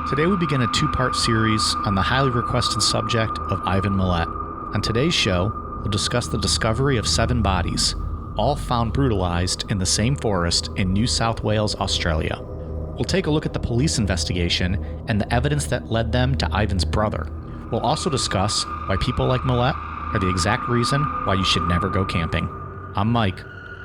Today we begin a two-part series on the highly requested subject of Ivan Milat. On today's show, we'll discuss the discovery of 7 bodies, all found brutalized in the same forest in New South Wales, Australia. We'll take a look at the police investigation and the evidence that led them to Ivan's brother. We'll also discuss why people like Milat are the exact reason why you should never go camping. I'm Mike.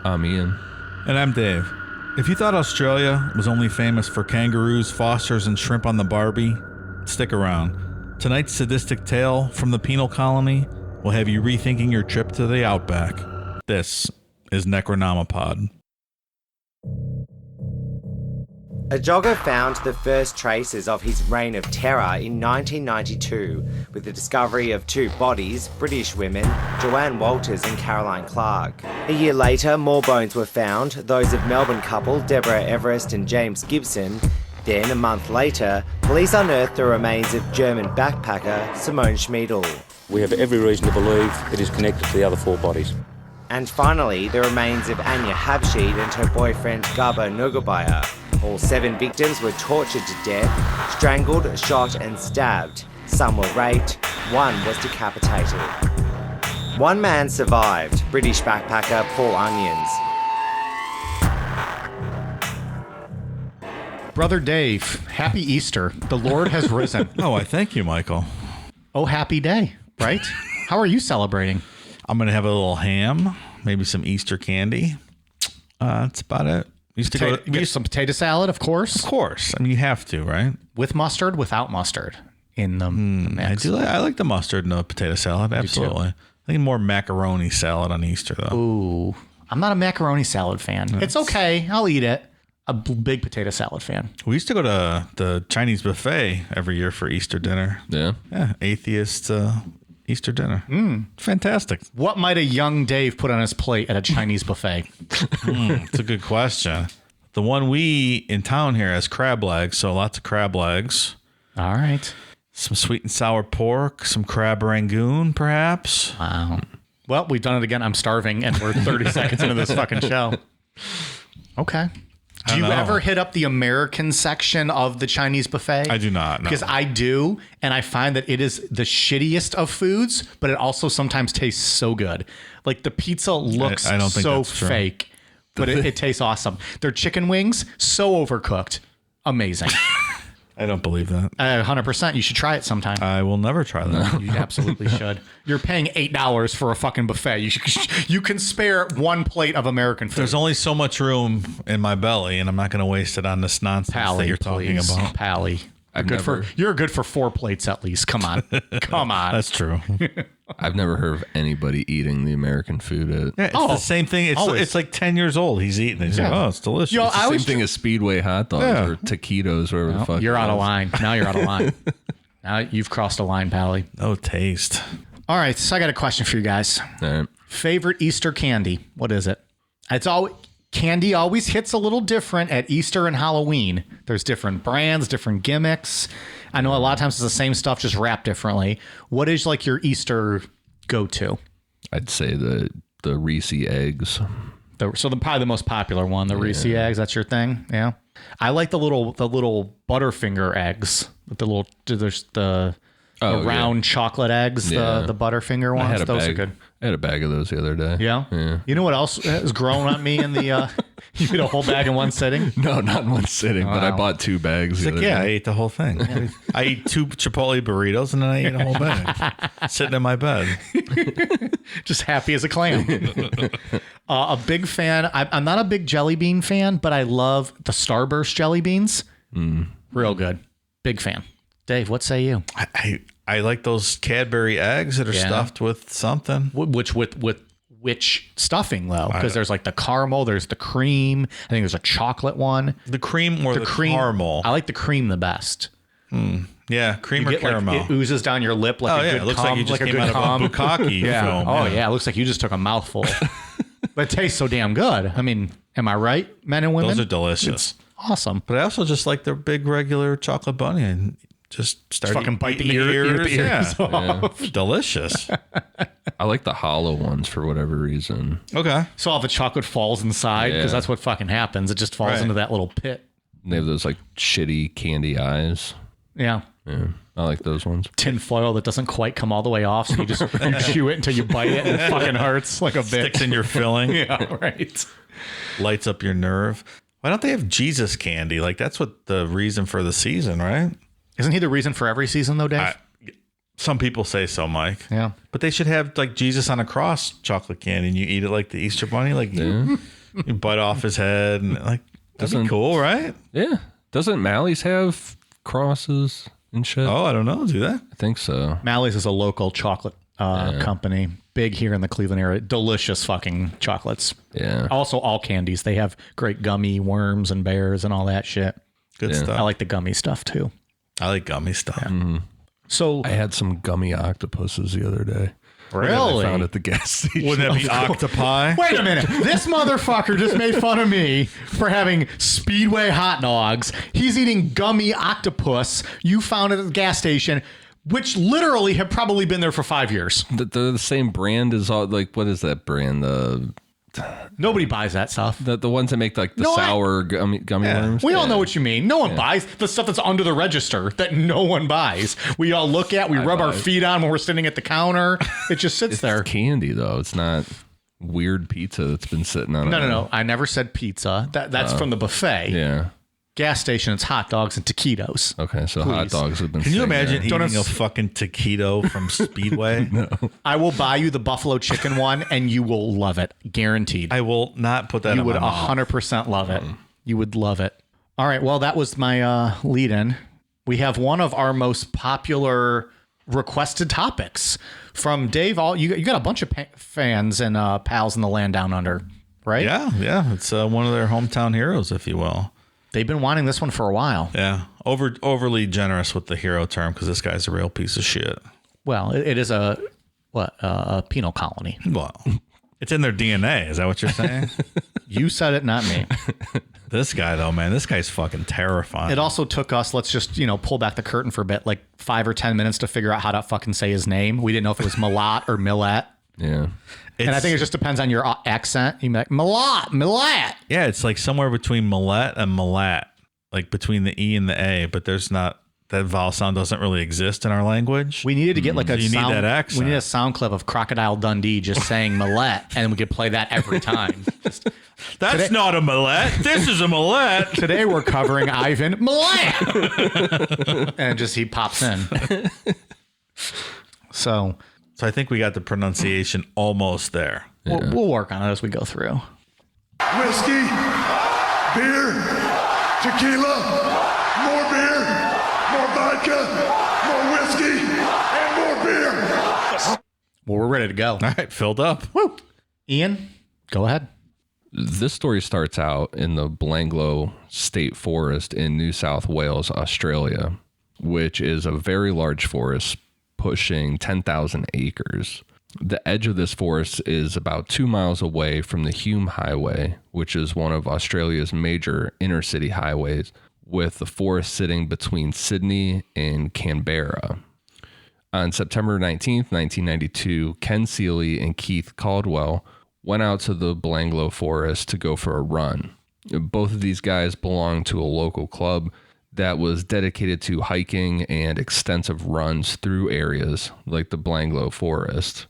I'm Ian. And I'm Dave. If you thought Australia was only famous for kangaroos, Fosters, and shrimp on the Barbie, stick around. Tonight's sadistic tale from the penal colony will have you rethinking your trip to the outback. This is Necronomipod. A jogger found the first traces of his reign of terror in 1992 with the discovery of 2 bodies, British women, Joanne Walters and Caroline Clark. A year later, more bones were found, those of Melbourne couple Deborah Everest and James Gibson. Then, a month later, police unearthed the remains of German backpacker Simone Schmiedel. We have every reason to believe it is connected to the other 4 bodies. And finally, the remains of Anya Habshid and her boyfriend Gabo Nugabaya. All 7 victims were tortured to death, strangled, shot and stabbed. Some were raped, 1 was decapitated. 1 man survived, British backpacker Paul Onions. Brother Dave, happy Easter. The Lord has risen. Oh, I thank you, Michael. Oh, happy day, right? How are you celebrating? I'm going to have a little ham, maybe some Easter candy. That's about it. Get some potato salad, of course. Of course. I mean, you have to, right? With mustard, without mustard in the mix. I like the mustard in the potato salad. Absolutely. I think more macaroni salad on Easter, though. Ooh. I'm not a macaroni salad fan. It's okay. I'll eat it. A big potato salad fan. We used to go to the Chinese buffet every year for Easter dinner. Yeah. Yeah. Atheist Easter dinner. Fantastic. What might a young Dave put on his plate at a Chinese buffet? It's a good question. The one we in town here has crab legs, so lots of crab legs. All right. Some sweet and sour pork, some crab rangoon, perhaps. Wow. Well, we've done it again. I'm starving, and we're 30 seconds into this fucking show. Okay. Do you ever hit up the American section of the Chinese buffet? I do not. No. Because I do, and I find that it is the shittiest of foods, but it also sometimes tastes so good. Like the pizza looks I don't think so that's true. fake, but it tastes awesome. Their chicken wings, so overcooked. Amazing. I don't believe that. 100%. You should try it sometime. I will never try that. You absolutely should. You're paying $8 for a fucking buffet. You can spare 1 plate of American food. There's only so much room in my belly, and I'm not going to waste it on this nonsense that you're talking about. Pally. You're good for 4 plates at least. Come on. Come on. That's true. I've never heard of anybody eating the American food at. Yeah, it's the same thing. It's like 10 years old. He's eating it. He's like, oh, it's delicious. Yo, It's the same thing as Speedway hot dogs or taquitos, whatever the fuck. You're out of line. Now you're out of line. Now you've crossed a line, Pally. No taste. All right. So I got a question for you guys. All right. Favorite Easter candy? What is it? Candy always hits a little different at Easter and Halloween. There's different brands, different gimmicks. I know a lot of times it's the same stuff, just wrapped differently. What is like your Easter go-to? I'd say the Reese eggs. Probably the most popular one, the Reese eggs. That's your thing, yeah. I like the little Butterfinger eggs. There's the round chocolate eggs, the Butterfinger ones. Those are good. I had a bag of those the other day. Yeah. You know what else is growing on me in the? You eat a whole bag in one sitting? No, not in one sitting, but I bought 2 bags. It's like, I ate the whole thing. I eat 2 Chipotle burritos and then I ate a whole bag sitting in my bed. Just happy as a clam. A big fan. I'm not a big jelly bean fan, but I love the Starburst jelly beans. Real good. Big fan. Dave, what say you? I like those Cadbury eggs that are stuffed with something. Which stuffing though? Because there's like the caramel, there's the cream. I think there's a chocolate one. The cream or the caramel? I like the cream the best. Yeah, cream or caramel. It oozes down your lip like a good it looks cum, like you just like came out of a bukkake film. Oh yeah, it looks like you just took a mouthful. But it tastes so damn good. I mean, am I right, men and women? Those are delicious. It's awesome. But I also just like the big regular chocolate bunny and just start fucking bite the ears. ears off. Yeah. Delicious. I like the hollow ones for whatever reason. Okay. So all the chocolate falls inside because that's what fucking happens. It just falls into that little pit. They have those like shitty candy eyes. Yeah. Yeah, I like those ones. Tin foil that doesn't quite come all the way off, so you just you chew it until you bite it and it fucking hurts like a bitch. Sticks in your filling. Yeah, right. Lights up your nerve. Why don't they have Jesus candy? Like, that's what the reason for the season, right? Isn't he the reason for every season, though, Dave? Some people say so, Mike. Yeah. But they should have, like, Jesus on a cross chocolate candy, and you eat it like the Easter Bunny. Like, you bite off his head, and, like, that'd be cool, right? Yeah. Doesn't Mally's have crosses and shit? Oh, I don't know. Do that? I think so. Mally's is a local chocolate company, big here in the Cleveland area. Delicious fucking chocolates. Yeah. Also, all candies. They have great gummy worms and bears and all that shit. Good stuff. I like the gummy stuff, too. I like gummy stuff. Mm-hmm. So I had some gummy octopuses the other day. Really? I found at the gas station. Wouldn't that be octopi? Wait a minute. This motherfucker just made fun of me for having Speedway hot dogs. He's eating gummy octopus you found at the gas station, which literally have probably been there for 5 years. They're the same brand as all, like, what is that brand? Nobody buys that stuff. The ones that make like the sour gummy worms. We all know what you mean. No one buys the stuff that's under the register that no one buys. We all look at, we rub our feet on when we're sitting at the counter. It just sits there. It's candy though. It's not weird pizza that's been sitting on. No. I never said pizza. That's from the buffet. Yeah. Gas station, it's hot dogs and taquitos. Okay, so hot dogs have been. Can you sitting imagine there. eating a fucking taquito from Speedway? No. I will buy you the buffalo chicken one, and you will love it, guaranteed. I will not put that. You in would my mouth. 100% love it. You would love it. All right, well, that was my lead-in. We have one of our most popular requested topics from Dave. You got a bunch of fans and pals in the land down under, right? Yeah. It's one of their hometown heroes, if you will. They've been wanting this one for a while. Yeah, overly generous with the hero term because this guy's a real piece of shit. Well, it is a penal colony. Well, it's in their DNA. Is that what you're saying? You said it, not me. This guy, though, man, this guy's fucking terrifying. It also took us, let's just, pull back the curtain for a bit, like 5 or 10 minutes to figure out how to fucking say his name. We didn't know if it was Milat or Milat. Yeah. And I think it just depends on your accent. You can be like, Milat. Yeah, it's like somewhere between Millet and Milat, like between the E and the A, but there's not, that vowel sound doesn't really exist in our language. We needed to get like a you sound. need that accent. We need a sound clip of Crocodile Dundee just saying Milet, and we could play that every time. That's not a Millet. This is a Millet. Today we're covering Ivan Milet. And just he pops in. So I think we got the pronunciation almost there. we'll work on it as we go through. Whiskey, beer, tequila, more beer, more vodka, more whiskey, and more beer. Well, we're ready to go. All right, filled up. Woo. Ian, go ahead. This story starts out in the Belanglo State Forest in New South Wales, Australia, which is a very large forest pushing 10,000 acres. The edge of this forest is about 2 miles away from the Hume Highway, which is one of Australia's major inner city highways, with the forest sitting between Sydney and Canberra. On September 19th, 1992, Ken Seeley and Keith Caldwell went out to the Belanglo forest to go for a run. Both of these guys belonged to a local club that was dedicated to hiking and extensive runs through areas like the Belanglo forest.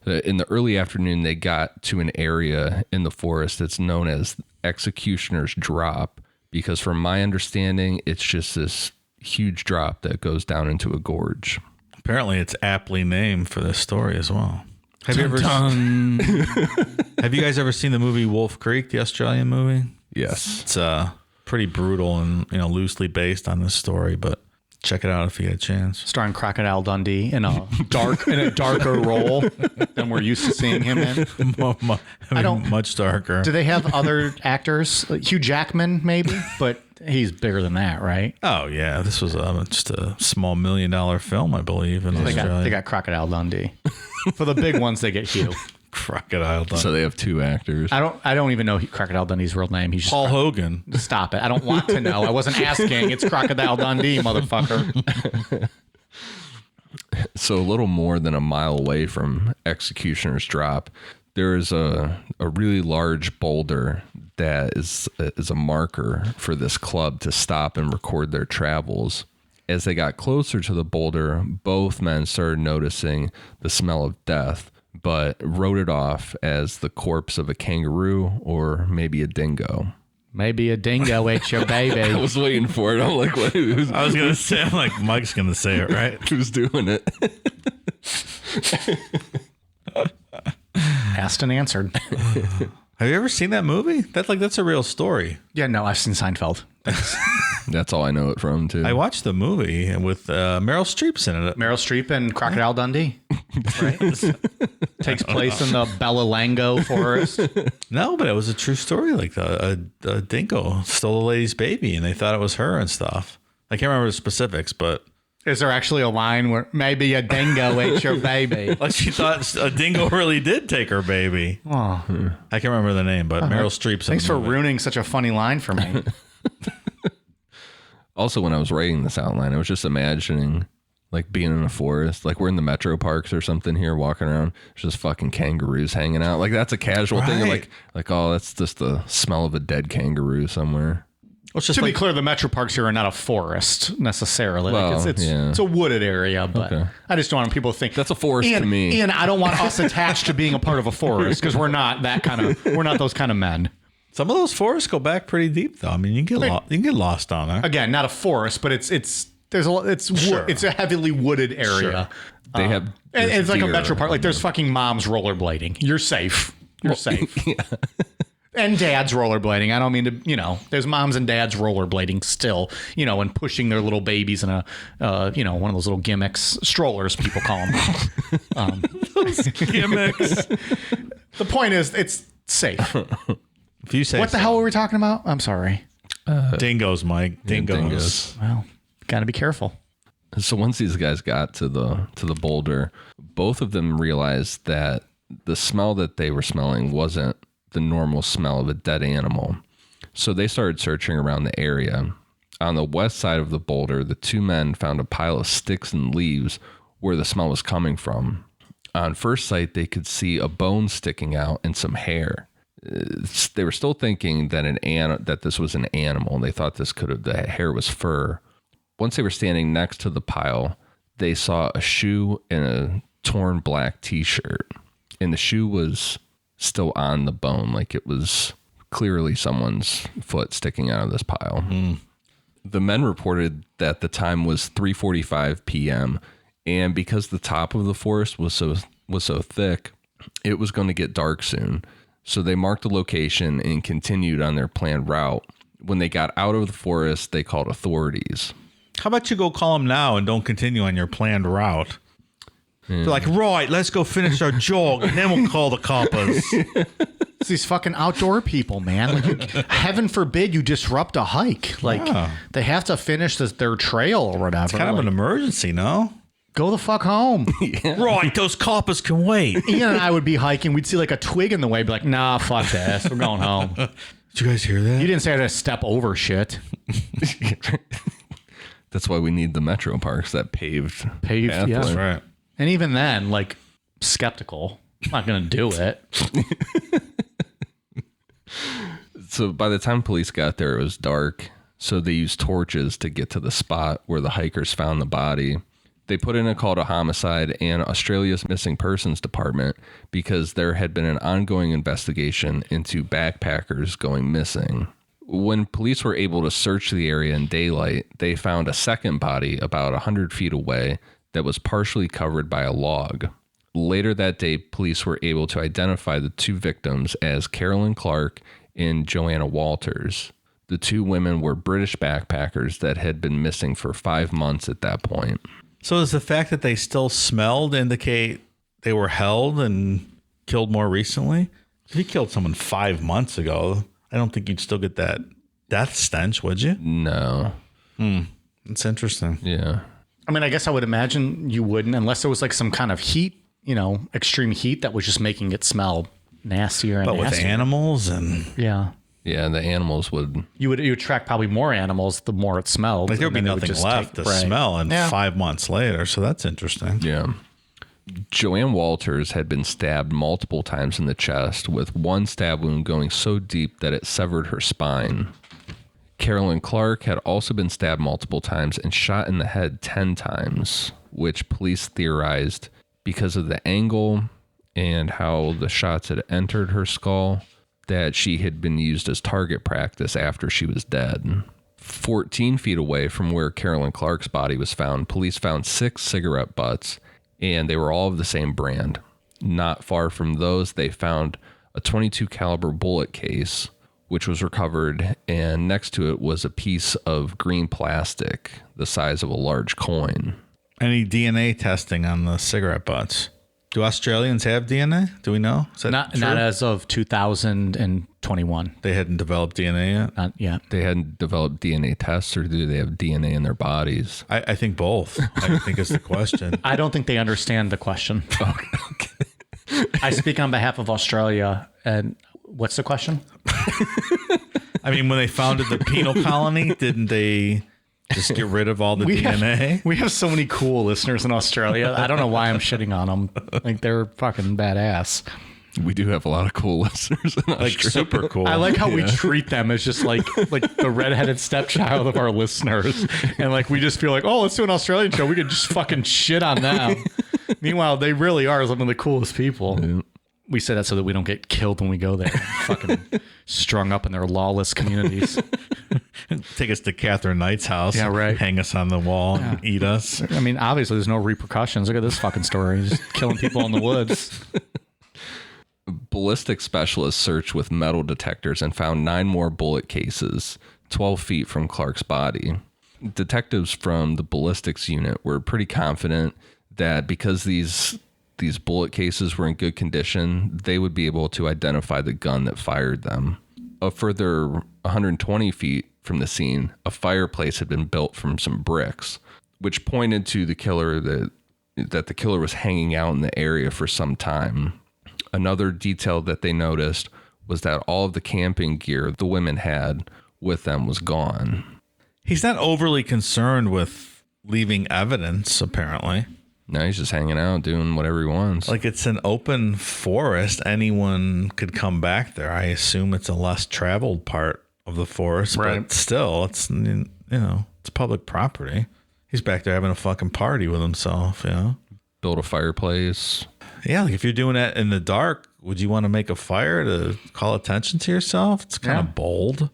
In the early afternoon, they got to an area in the forest that's known as Executioner's Drop, because from my understanding, it's just this huge drop that goes down into a gorge. Apparently, it's aptly named for this story as well. Have you guys ever seen the movie Wolf Creek, the Australian movie? Yes. It's pretty brutal and loosely based on this story, but check it out if you get a chance. Starring Crocodile Dundee in a darker role than we're used to seeing him in. Much darker. Do they have other actors? Like Hugh Jackman, maybe, but he's bigger than that, right? Oh yeah, this was just a small $1 million film, I believe, in Australia. They got Crocodile Dundee. For the big ones, they get Hugh. Crocodile Dundee. So they have two actors. I don't even know Crocodile Dundee's real name. He's just Paul Hogan. Stop it. I don't want to know. I wasn't asking. It's Crocodile Dundee, motherfucker. So a little more than a mile away from Executioner's Drop, there is a really large boulder that is a marker for this club to stop and record their travels. As they got closer to the boulder, both men started noticing the smell of death, but wrote it off as the corpse of a kangaroo or maybe a dingo. Maybe a dingo ate your baby. I was waiting for it. I'm like, what? I was gonna say, I'm like, Mike's gonna say it, right? Who's doing it? Asked and answered. Have you ever seen that movie? That's a real story. Yeah, no, I've seen Seinfeld. That's all I know it from, too. I watched the movie with Meryl Streep's in it. Meryl Streep and Crocodile Dundee. Right? Takes place in the Belanglo forest. No, but it was a true story. Like a dingo stole a lady's baby, and they thought it was her and stuff. I can't remember the specifics, but Is there actually a line where maybe a dingo ate your baby? like she thought a dingo really did take her baby. Oh, I can't remember the name, but Meryl Streep's. thanks for ruining such a funny line for me. Also, when I was writing this outline, I was just imagining like being in a forest, like we're in the metro parks or something here, walking around, there's just fucking kangaroos hanging out. Like that's a casual thing. Of like, oh, that's just the smell of a dead kangaroo somewhere. Well, it's just To be clear, the metro parks here are not a forest necessarily. Well, Like it's a wooded area, but Okay. I just don't want people to think That's a forest to me. And I don't want us attached to being a part of a forest because we're not those kind of men. some of those forests go back pretty deep, though. I mean, you can get lost on there. Again, not a forest, but it's a heavily wooded area. They have, And it's like a deer. metro park. Like there's fucking moms rollerblading. You're safe. You're safe. Yeah. And dads rollerblading. I don't mean to, there's moms and dads rollerblading still, and pushing their little babies in a, one of those little gimmicks, strollers, people call them. Those gimmicks. The point is, it's safe. If you say What the hell were we talking about? I'm sorry. dingoes, Mike. Dingoes. Well, got to be careful. So once these guys got to the boulder, both of them realized that the smell that they were smelling wasn't the normal smell of a dead animal. So they started searching around the area. On the west side of the boulder, the two men found a pile of sticks and leaves where the smell was coming from. On first sight, they could see a bone sticking out and some hair. They were still thinking that this was an animal. They thought the hair was fur. Once they were standing next to the pile, they saw a shoe and a torn black t-shirt. And the shoe was still on the bone, like it was clearly someone's foot sticking out of this pile. The men reported that the time was 3:45 p.m. and because the top of the forest was so thick, it was going to get dark soon. So they marked the location and continued on their planned route. When they got out of the forest, they called authorities. How about you go call them now and don't continue on your planned route? They're like, right, let's go finish our jog and then we'll call the coppers. It's these fucking outdoor people, man. Like, heaven forbid you disrupt a hike. Like, they have to finish their trail or whatever. It's kind of an emergency, no? Go the fuck home. Right, those coppers can wait. Ian and I would be hiking. We'd see like a twig in the way. Be like, nah, fuck this. We're going home. Did you guys hear that? You didn't say I had to step over shit. That's why we need the metro parks, that paved Paved, pathway. yeah. That's right. And even then, like, skeptical. I'm not going to do it. So by the time police got there, it was dark. So they used torches to get to the spot where the hikers found the body. They put in a call to homicide and Australia's Missing Persons Department because there had been an ongoing investigation into backpackers going missing. When police were able to search the area in daylight, they found a second body about 100 feet away that was partially covered by a log. Later that day, police were able to identify the two victims as Carolyn Clark and Joanna Walters. The two women were British backpackers that had been missing for 5 months at that point. So does the fact that they still smelled indicate they were held and killed more recently? If you killed someone 5 months ago, I don't think you'd still get that death stench, would you? No. It's interesting. Yeah. I mean, I guess I would imagine you wouldn't unless there was like some kind of heat, extreme heat that was just making it smell nastier and But with nastier. animals and Yeah. Yeah, the animals would... You would attract probably more animals the more it smelled. like there would be and then they nothing just left to right. smell and Yeah. 5 months later. So that's interesting. Yeah. Joanne Walters had been stabbed multiple times in the chest, with one stab wound going so deep that it severed her spine. Carolyn Clark had also been stabbed multiple times and shot in the head 10 times, which police theorized because of the angle and how the shots had entered her skull, that she had been used as target practice after she was dead. 14 feet away from where Carolyn Clark's body was found, police found 6 cigarette butts, and they were all of the same brand. Not far from those, they found a .22 caliber bullet case, which was recovered, and next to it was a piece of green plastic the size of a large coin. Any DNA testing on the cigarette butts? Do Australians have DNA? Do we know? Is that Not true? as of 2021. They hadn't developed DNA yet? Not yet. They hadn't developed DNA tests, or do they have DNA in their bodies? I think both. I think is the question. I don't think they understand the question. Okay. I speak on behalf of Australia. And what's the question? I mean, when they founded the penal colony, didn't they just get rid of all the DNA? We have so many cool listeners in Australia. I don't know why I'm shitting on them. Like, they're fucking badass. We do have a lot of cool listeners in Like Australia. super cool. I like how we treat them as just like the redheaded stepchild of our listeners. And like, we just feel like, oh, let's do an Australian show. We could just fucking shit on them. Meanwhile, they really are some of the coolest people. Yeah. We say that so that we don't get killed when we go there. Fucking strung up in their lawless communities. Take us to Catherine Knight's house. Yeah, right. Hang us on the wall and eat us. I mean, obviously, there's no repercussions. Look at this fucking story. Just killing people in the woods. Ballistic specialists searched with metal detectors and found 9 more bullet cases 12 feet from Clark's body. Detectives from the ballistics unit were pretty confident that because these bullet cases were in good condition, they would be able to identify the gun that fired them. A further 120 feet from the scene, a fireplace had been built from some bricks, which pointed to the killer that the killer was hanging out in the area for some time. Another detail that they noticed was that all of the camping gear the women had with them was gone. He's not overly concerned with leaving evidence, apparently. Now he's just hanging out, doing whatever he wants. Like, it's an open forest. Anyone could come back there. I assume it's a less traveled part of the forest, Right. but still, it's, you know, it's public property. He's back there having a fucking party with himself, you know? Build a fireplace. Yeah, like if you're doing that in the dark, would you want to make a fire to call attention to yourself? It's kind of bold.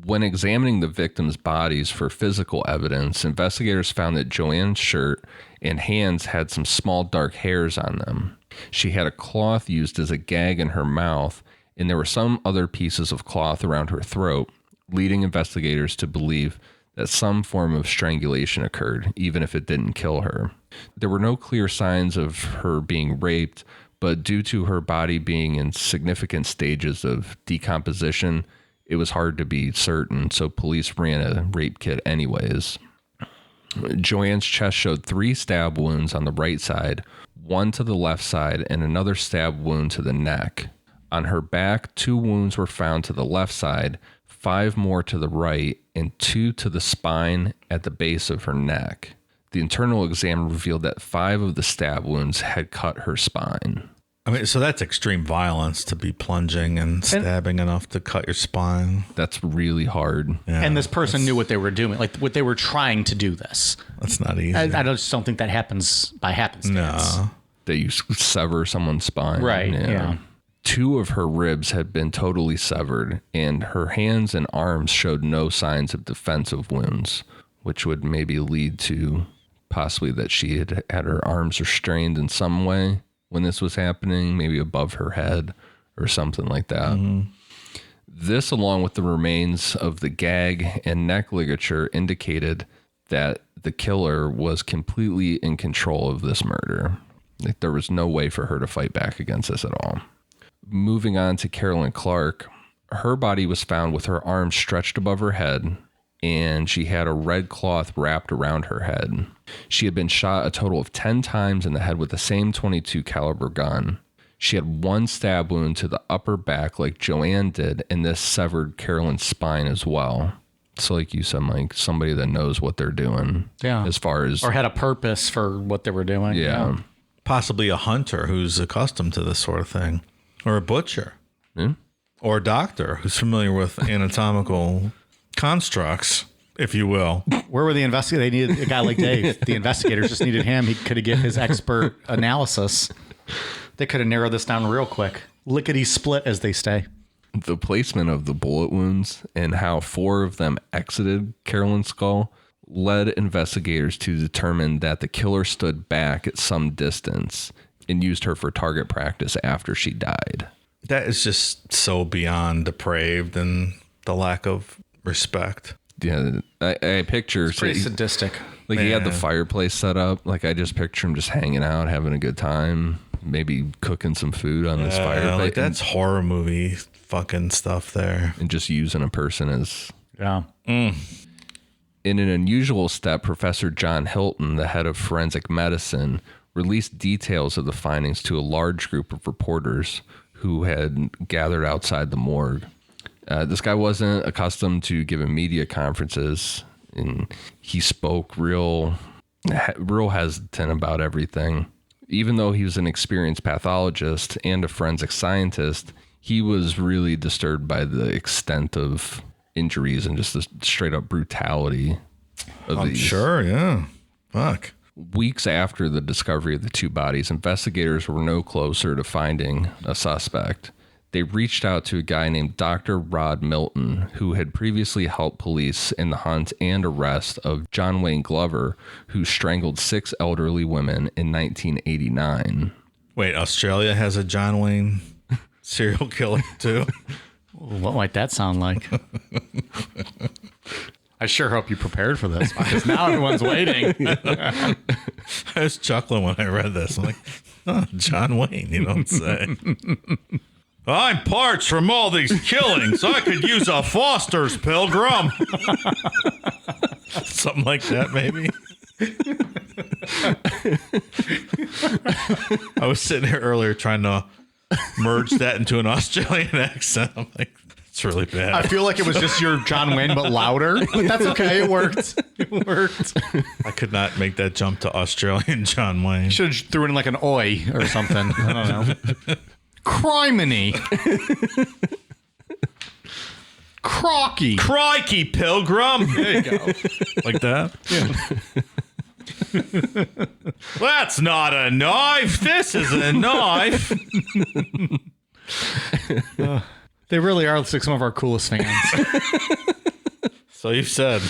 When examining the victims' bodies for physical evidence, investigators found that Joanne's shirt and hands had some small dark hairs on them. She had a cloth used as a gag in her mouth, and there were some other pieces of cloth around her throat, leading investigators to believe that some form of strangulation occurred, even if it didn't kill her. There were no clear signs of her being raped, but due to her body being in significant stages of decomposition, it was hard to be certain, so police ran a rape kit anyways. Joanne's chest showed 3 stab wounds on the right side, 1 to the left side, and another stab wound to the neck. On her back, 2 wounds were found to the left side, 5 more to the right, and 2 to the spine at the base of her neck. The internal exam revealed that 5 of the stab wounds had cut her spine. I mean, so that's extreme violence to be plunging and stabbing enough to cut your spine. That's really hard. Yeah, And this person knew what they were doing, like what they were trying to do this. that's not easy. I just don't think that happens by happenstance. No. That you sever someone's spine. Right, yeah. 2 of her ribs had been totally severed, and her hands and arms showed no signs of defensive wounds, which would maybe lead to possibly that she had had her arms restrained in some way when this was happening, maybe above her head or something like that. Mm-hmm. This, along with the remains of the gag and neck ligature, indicated that the killer was completely in control of this murder. Like, there was no way for her to fight back against this at all. Moving on to Carolyn Clark, her body was found with her arms stretched above her head, and she had a red cloth wrapped around her head. She had been shot a total of 10 times in the head with the same .22 caliber gun. She had 1 stab wound to the upper back like Joanne did, and this severed Carolyn's spine as well. So like you said, Mike, somebody that knows what they're doing. Yeah. As far as... Or had a purpose for what they were doing. Yeah. Possibly a hunter who's accustomed to this sort of thing. Or a butcher. Yeah. Or a doctor who's familiar with anatomical constructs, if you will. Where were the investigators? They needed a guy like Dave. The investigators just needed him. He could have given his expert analysis. They could have narrowed this down real quick. Lickety split, as they say. The placement of the bullet wounds and how 4 of them exited Carolyn's skull led investigators to determine that the killer stood back at some distance and used her for target practice after she died. That is just so beyond depraved and the lack of respect. Yeah, I picture... It's pretty sadistic. Like, he had the fireplace set up. Like, I just picture him just hanging out, having a good time, maybe cooking some food on this fireplace. Like, that's horror movie fucking stuff there. And just using a person as... Yeah. In an unusual step, Professor John Hilton, the head of forensic medicine, released details of the findings to a large group of reporters who had gathered outside the morgue. This guy wasn't accustomed to giving media conferences, and he spoke real hesitant about everything. Even though he was an experienced pathologist and a forensic scientist, he was really disturbed by the extent of injuries and just the straight up brutality of these. Sure, yeah. Fuck. Weeks after the discovery of the 2 bodies, investigators were no closer to finding a suspect. They reached out to a guy named Dr. Rod Milton, who had previously helped police in the hunt and arrest of John Wayne Glover, who strangled 6 elderly women in 1989. Wait, Australia has a John Wayne serial killer too? What might that sound like? I sure hope you prepared for this, because now everyone's waiting. I was chuckling when I read this. I'm like, oh, John Wayne, you don't say. I'm parched from all these killings. I could use a Foster's Pilgrim. Something like that, maybe. I was sitting here earlier trying to merge that into an Australian accent. I'm like, it's really bad. I feel like it was just your John Wayne, but louder. But that's okay. It worked. It worked. I could not make that jump to Australian John Wayne. Should have threw in like an oi or something. I don't know. Criminy. Crocky. Crikey, Pilgrim. There you go. Like that? Yeah. That's not a knife. This is a knife. They really are like some of our coolest fans. So you've said.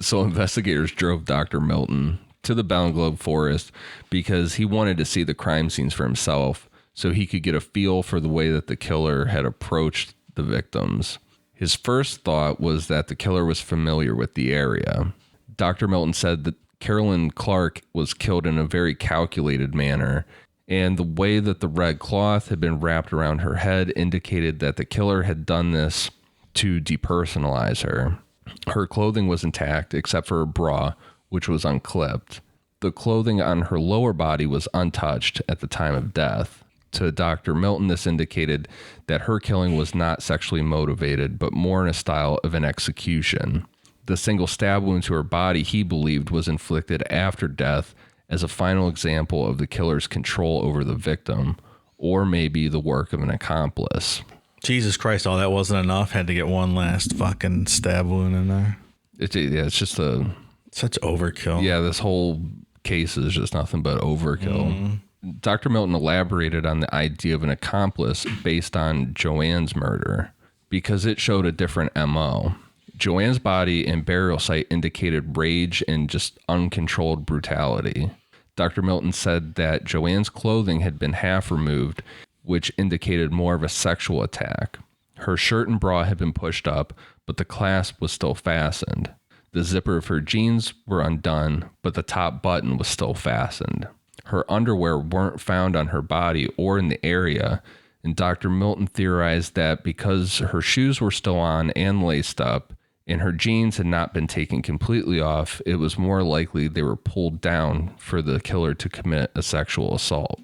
So investigators drove Dr. Milton to the Belanglo forest because he wanted to see the crime scenes for himself so he could get a feel for the way that the killer had approached the victims. His first thought was that the killer was familiar with the area. Dr. Milton said that Carolyn Clark was killed in a very calculated manner, and the way that the red cloth had been wrapped around her head indicated that the killer had done this to depersonalize her. Her clothing was intact except for her bra, which was unclipped. The clothing on her lower body was untouched at the time of death. To Dr. Milton, this indicated that her killing was not sexually motivated, but more in a style of an execution. The single stab wound to her body, he believed, was inflicted after death as a final example of the killer's control over the victim, or maybe the work of an accomplice. Jesus Christ, all that wasn't enough. Had to get one last fucking stab wound in there. It's just such overkill. Yeah, this whole case is just nothing but overkill. Dr. Milton elaborated on the idea of an accomplice based on Joanne's murder because it showed a different MO. Joanne's body and burial site indicated rage and just uncontrolled brutality. Dr. Milton said that Joanne's clothing had been half removed, which indicated more of a sexual attack. Her shirt and bra had been pushed up, but the clasp was still fastened. The zipper of her jeans were undone, but the top button was still fastened. Her underwear weren't found on her body or in the area, and Dr. Milton theorized that because her shoes were still on and laced up, and her jeans had not been taken completely off, it was more likely they were pulled down for the killer to commit a sexual assault.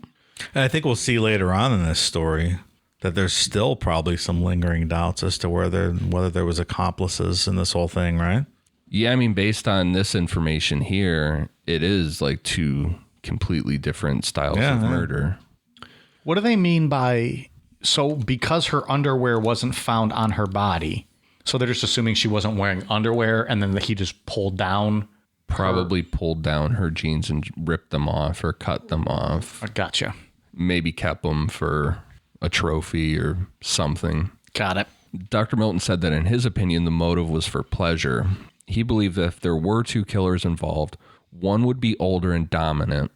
And I think we'll see later on in this story that there's still probably some lingering doubts as to whether there was accomplices in this whole thing, right? Yeah, I mean, based on this information here, it is like 2 completely different styles of murder. What do they mean by, so because her underwear wasn't found on her body, So they're just assuming she wasn't wearing underwear, and then he just pulled down. Probably pulled down her jeans and ripped them off or cut them off. Gotcha. Maybe kept them for a trophy or something. Got it. Dr. Milton said that in his opinion, the motive was for pleasure. He believed that if there were two killers involved, one would be older and dominant.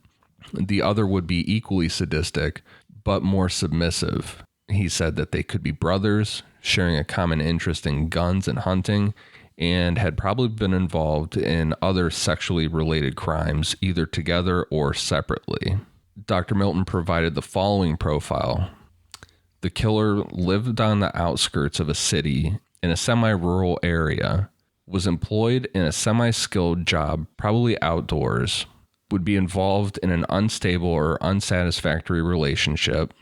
The other would be equally sadistic, but more submissive. He said that they could be brothers, sharing a common interest in guns and hunting, and had probably been involved in other sexually related crimes, either together or separately. Dr. Milton provided the following profile. The killer lived on the outskirts of a city in a semi-rural area, was employed in a semi-skilled job, probably outdoors, would be involved in an unstable or unsatisfactory relationship,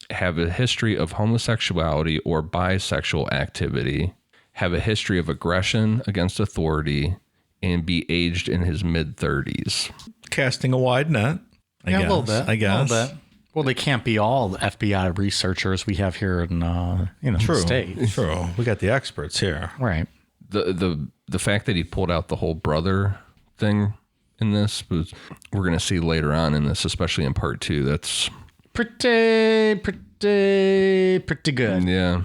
have a history of homosexuality or bisexual activity, have a history of aggression against authority, and be aged in his mid-30s. Casting a wide net. I guess. A little bit. I guess. A little bit. Well, they can't be all the FBI researchers we have here in the state. True. We got the experts here. Right. The fact that he pulled out the whole brother thing in this was, we're going to see later on in this, especially in part 2. That's pretty good. Yeah.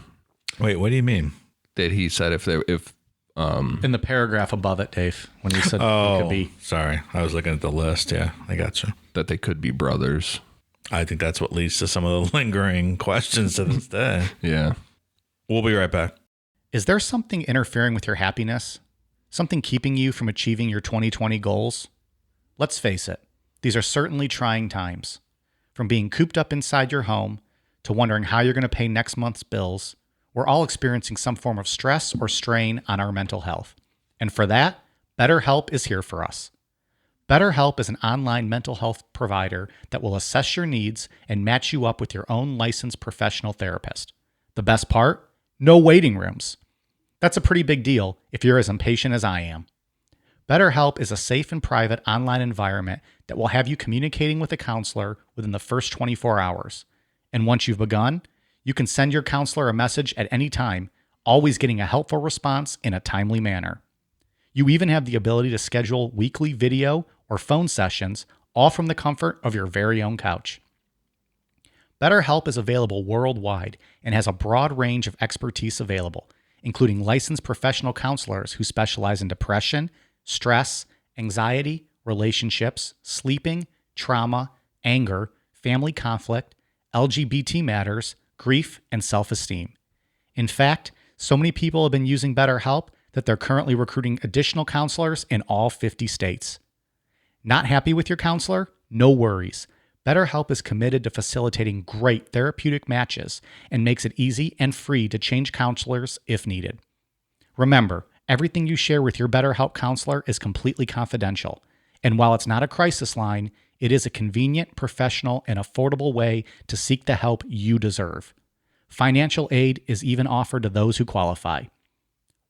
Wait, what do you mean? That he said if In the paragraph above it, Dave, when he said it could be. Sorry. I was looking at the list. Yeah, I got you. that they could be brothers. I think that's what leads to some of the lingering questions to this day. Yeah. We'll be right back. Is there something interfering with your happiness? Something keeping you from achieving your 2020 goals? Let's face it, these are certainly trying times. From being cooped up inside your home to wondering how you're going to pay next month's bills, we're all experiencing some form of stress or strain on our mental health. And for that, BetterHelp is here for us. BetterHelp is an online mental health provider that will assess your needs and match you up with your own licensed professional therapist. The best part? No waiting rooms. That's a pretty big deal if you're as impatient as I am. BetterHelp is a safe and private online environment that will have you communicating with a counselor within the first 24 hours. And once you've begun, you can send your counselor a message at any time, always getting a helpful response in a timely manner. You even have the ability to schedule weekly video or phone sessions, all from the comfort of your very own couch. BetterHelp is available worldwide and has a broad range of expertise available, including licensed professional counselors who specialize in depression, stress, anxiety, relationships, sleeping, trauma, anger, family conflict, LGBT matters, grief, and self-esteem. In fact, so many people have been using BetterHelp that they're currently recruiting additional counselors in all 50 states. Not happy with your counselor? No worries. BetterHelp is committed to facilitating great therapeutic matches and makes it easy and free to change counselors if needed. Remember, everything you share with your BetterHelp counselor is completely confidential. And while it's not a crisis line, it is a convenient, professional, and affordable way to seek the help you deserve. Financial aid is even offered to those who qualify.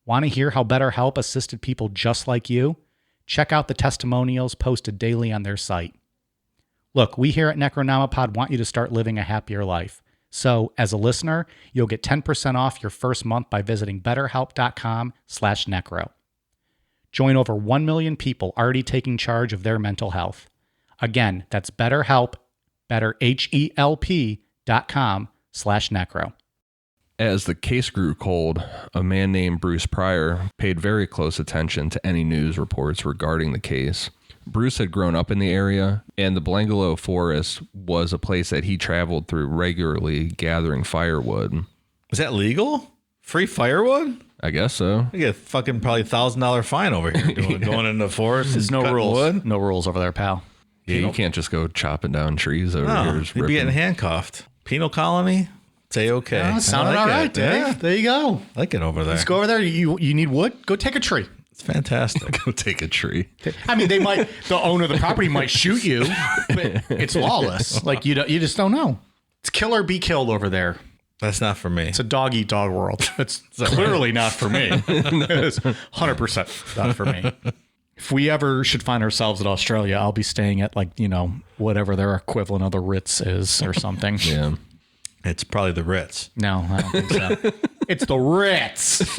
Want to hear how BetterHelp assisted people just like you? Check out the testimonials posted daily on their site. Look, we here at Necronomipod want you to start living a happier life. So, as a listener, you'll get 10% off your first month by visiting betterhelp.com/necro. Join over 1 million people already taking charge of their mental health. Again, that's BetterHelp, betterhelp.com/necro. As the case grew cold, a man named Bruce Pryor paid very close attention to any news reports regarding the case. Bruce had grown up in the area, and the Belanglo forest was a place that he traveled through regularly gathering firewood. Is that legal? Free firewood? I guess so. I get a fucking probably $1,000 fine over here going into the forest. There's no cutting rules. wood. No rules over there, pal. Yeah, you can't just go chopping down trees over here. You'd be getting handcuffed. Penal colony? Say okay. Yeah, sounded all right, Dave. Yeah. There you go. I like it over there. Let's go over there. You need wood? Go take a tree. It's fantastic. Go take a tree. I mean, the owner of the property might shoot you, but it's lawless. Like you just don't know. It's kill or be killed over there. That's not for me. It's a dog eat dog world. It's clearly not for me. It is 100% not for me. If we ever should find ourselves in Australia, I'll be staying at whatever their equivalent of the Ritz is or something. Yeah. It's probably the Ritz. No, I don't think so. It's the Ritz.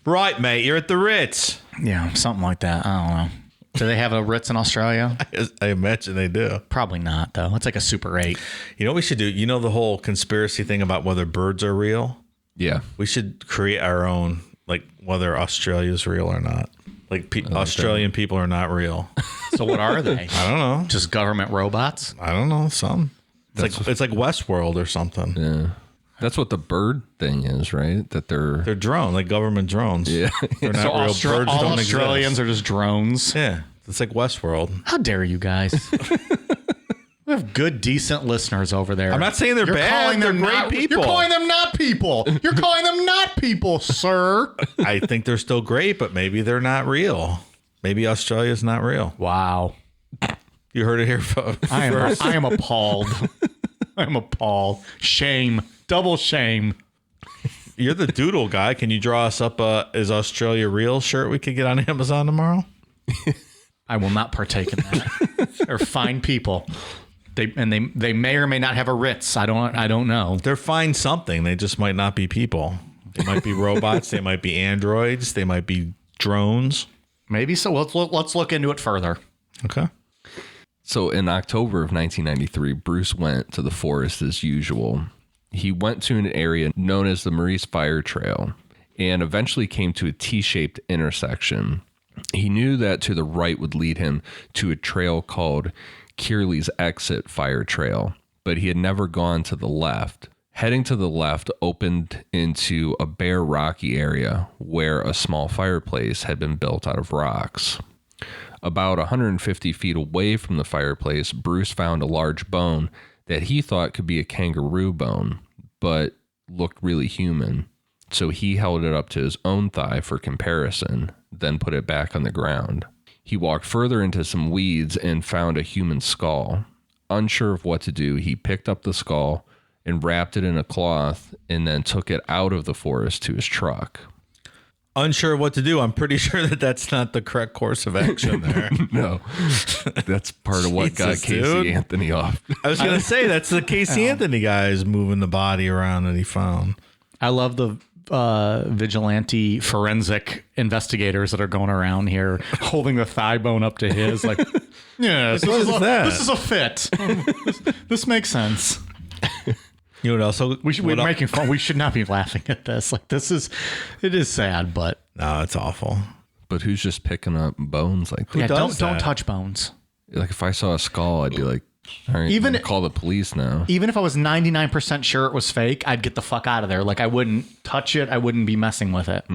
Right, mate. You're at the Ritz. Yeah, something like that. I don't know. Do they have a Ritz in Australia? I imagine they do. Probably not, though. It's like a Super 8. You know what we should do? You know the whole conspiracy thing about whether birds are real? Yeah. We should create our own, like whether Australia's real or not. Like Australian people are not real. So what are they? I don't know. Just government robots? I don't know. Some. It's like Westworld or something. Yeah. That's what the bird thing is, right? That they're drone, like government drones. Yeah. They're not So real. Birds all don't Australians exist. are just drones? Yeah. It's like Westworld. How dare you guys? We have good, decent listeners over there. I'm not saying they're bad. They're great people. You're calling them not people. You're calling them not people, sir. I think they're still great, but maybe they're not real. Maybe Australia's not real. Wow. You heard it here first. I am appalled. I'm appalled. Shame. Double shame. You're the doodle guy. Can you draw us up Is Australia Real shirt we could get on Amazon tomorrow? I will not partake in that. They're fine people. They may or may not have a Ritz. I don't know. They're fine something. They just might not be people. They might be robots. They might be androids. They might be drones. Maybe so. Let's look into it further. Okay. So in October of 1993, Bruce went to the forest as usual. He went to an area known as the Maurice Fire Trail and eventually came to a T-shaped intersection. He knew that to the right would lead him to a trail called Kearley's Exit Fire Trail, but he had never gone to the left. Heading to the left opened into a bare rocky area where a small fireplace had been built out of rocks. About 150 feet away from the fireplace, Bruce found a large bone that he thought could be a kangaroo bone, but looked really human. So he held it up to his own thigh for comparison, then put it back on the ground. He walked further into some weeds and found a human skull. Unsure of what to do, he picked up the skull and wrapped it in a cloth and then took it out of the forest to his truck. Unsure of what to do. I'm pretty sure that that's not the correct course of action there. No, that's part of what got Jesus, Casey dude. Anthony off. I was going to say that's the Casey Anthony guy is moving the body around that he found. I love the vigilante forensic investigators that are going around here holding the thigh bone up to his, like, yes, What is that? This is a fit. This makes sense. You know what else? We're making fun. We should not be laughing at this. Like, it is sad, but No, it's awful. But who's just picking up bones like that? yeah, does don't that? touch bones. Like if I saw a skull, I'd be like, all right, Even- I'm gonna call the police now. Even if I was 99% sure it was fake, I'd get the fuck out of there. Like, I wouldn't touch it. I wouldn't be messing with it.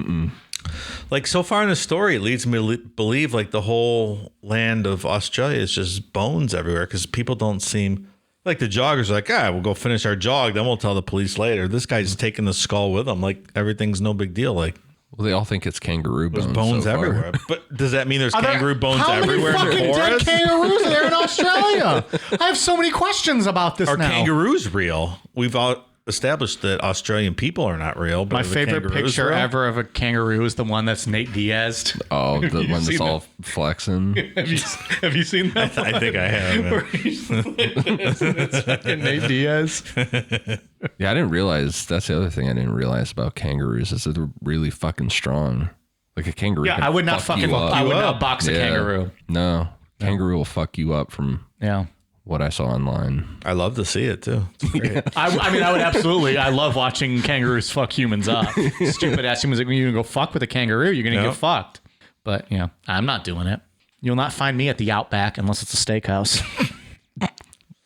Like so far in the story, it leads me to believe like the whole land of Australia is just bones everywhere because people don't seem like the joggers are like, we'll go finish our jog, then we'll tell the police later. This guy's taking the skull with him, like everything's no big deal. Like Well, they all think it's kangaroo bones. there's bones so far. everywhere. But does that mean there's Are there- kangaroo bones how everywhere many in the fucking dead forest? kangaroos are there in Australia? I have so many questions about this Are now. kangaroos real? We've all established that Australian people are not real. But My are the favorite kangaroos picture real? ever of a kangaroo is the one that's Nate Diaz. Oh, the one that's seen all flexing. Have you seen that? I think I have. Where he's it's fucking Nate Diaz. Yeah, I didn't realize. That's the other thing I didn't realize about kangaroos is that they're really fucking strong. Like a kangaroo. Yeah, can I would not fuck fucking. you up. I would not box a Yeah. kangaroo. No, kangaroo will fuck you up from Yeah. what I saw online. I love to see it too. It's great. I mean, I would absolutely. I love watching kangaroos fuck humans up. Stupid ass humans. Like, when you go fuck with a kangaroo, you're gonna Yep. get fucked. But yeah, I'm not doing it. You'll not find me at the Outback unless it's a steakhouse.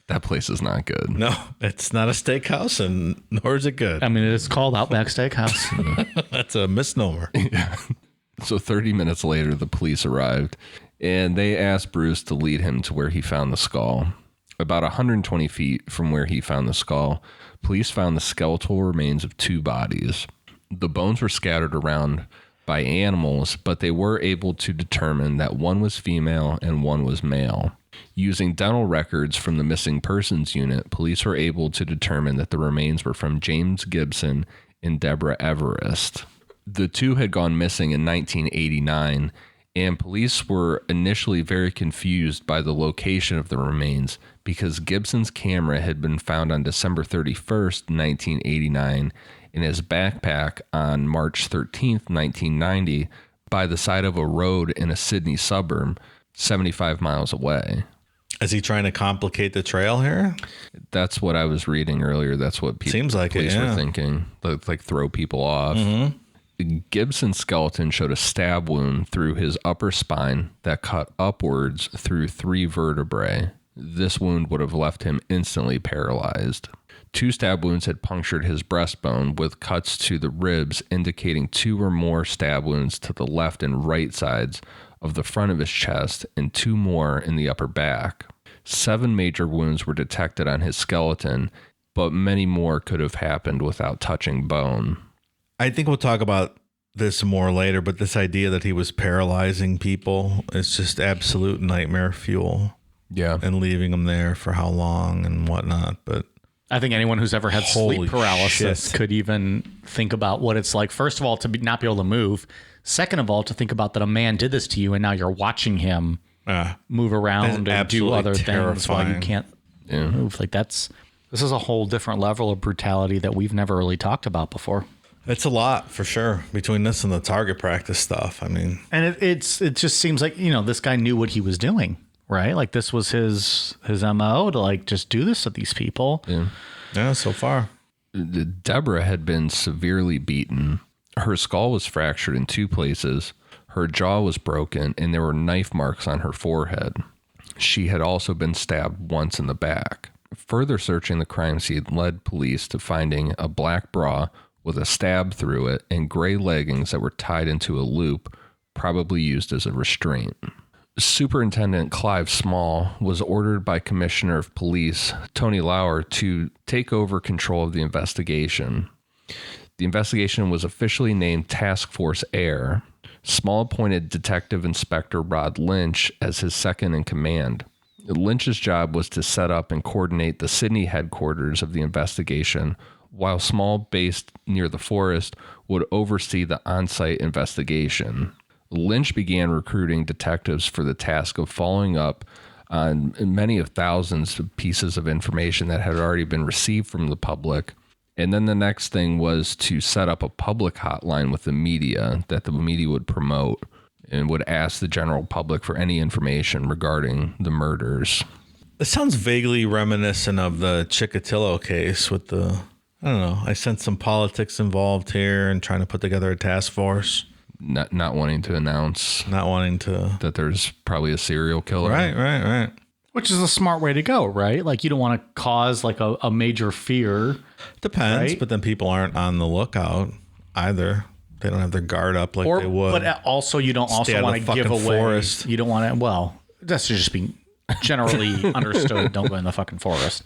That place is not good. No, it's not a steakhouse, and nor is it good. I mean, it is called Outback Steakhouse. That's a misnomer. So 30 minutes later, the police arrived and they asked Bruce to lead him to where he found the skull. About 120 feet from where he found the skull, police found the skeletal remains of two bodies. The bones were scattered around by animals, but they were able to determine that one was female and one was male. Using dental records from the missing persons unit, police were able to determine that the remains were from James Gibson and Deborah Everest. The two had gone missing in 1989, and police were initially very confused by the location of the remains because Gibson's camera had been found on December 31st, 1989, in his backpack on March 13th, 1990, by the side of a road in a Sydney suburb, 75 miles away. Is he trying to complicate the trail here? That's what I was reading earlier. That's what police were thinking. Like throw people off. Mm-hmm. Gibson's skeleton showed a stab wound through his upper spine that cut upwards through 3 vertebrae. This wound would have left him instantly paralyzed. 2 stab wounds had punctured his breastbone with cuts to the ribs, indicating 2 or more stab wounds to the left and right sides of the front of his chest and 2 more in the upper back. 7 major wounds were detected on his skeleton, but many more could have happened without touching bone. I think we'll talk about this more later, but this idea that he was paralyzing people is just absolute nightmare fuel. Yeah. And leaving them there for how long and whatnot. But I think anyone who's ever had sleep paralysis could even think about what it's like, first of all, to not be able to move. Second of all, to think about that a man did this to you and now you're watching him move around and do other things while you can't move. Like this is a whole different level of brutality that we've never really talked about before. It's a lot for sure between this and the target practice stuff. I mean, and it just seems like, this guy knew what he was doing, right? Like this was his MO to like just do this to these people. Yeah, so far. Deborah had been severely beaten. Her skull was fractured in 2 places. Her jaw was broken and there were knife marks on her forehead. She had also been stabbed once in the back. Further searching the crime scene led police to finding a black bra with a stab through it and gray leggings that were tied into a loop, probably used as a restraint. Superintendent Clive Small was ordered by Commissioner of Police Tony Lauer to take over control of the investigation. The investigation was officially named Task Force Air. Small appointed Detective Inspector Rod Lynch as his second in command. Lynch's job was to set up and coordinate the Sydney headquarters of the investigation, while Small, based near the forest, would oversee the on-site investigation. Lynch began recruiting detectives for the task of following up on many of thousands of pieces of information that had already been received from the public. And then the next thing was to set up a public hotline with the media that the media would promote and would ask the general public for any information regarding the murders. It sounds vaguely reminiscent of the Chikatilo case with I don't know, I sense some politics involved here and trying to put together a task force. Not wanting to announce. That there's probably a serial killer. Right. Which is a smart way to go, right? Like you don't want to cause like a major fear. Depends, right? But then people aren't on the lookout either. They don't have their guard up like they would. But also you don't also want to give away. Forest. You don't want to, well, that's just being generally understood. Don't go in the fucking forest.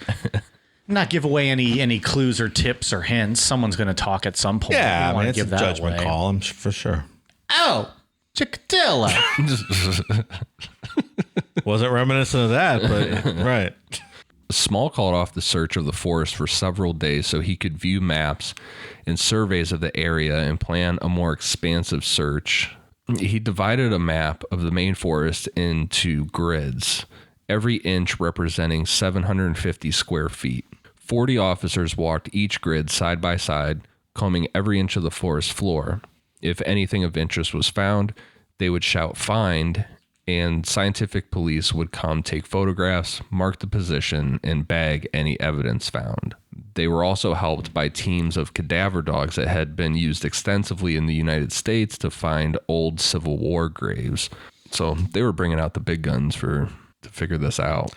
Not give away any clues or tips or hints. Someone's going to talk at some point. Yeah, I mean, it's a judgment call, for sure. Oh, Chikatilo. Wasn't reminiscent of that, but right. Small called off the search of the forest for several days so he could view maps and surveys of the area and plan a more expansive search. He divided a map of the main forest into grids, every inch representing 750 square feet. 40 officers walked each grid side by side, combing every inch of the forest floor. If anything of interest was found, they would shout "find," and scientific police would come take photographs, mark the position, and bag any evidence found. They were also helped by teams of cadaver dogs that had been used extensively in the United States to find old Civil War graves. So they were bringing out the big guns to figure this out.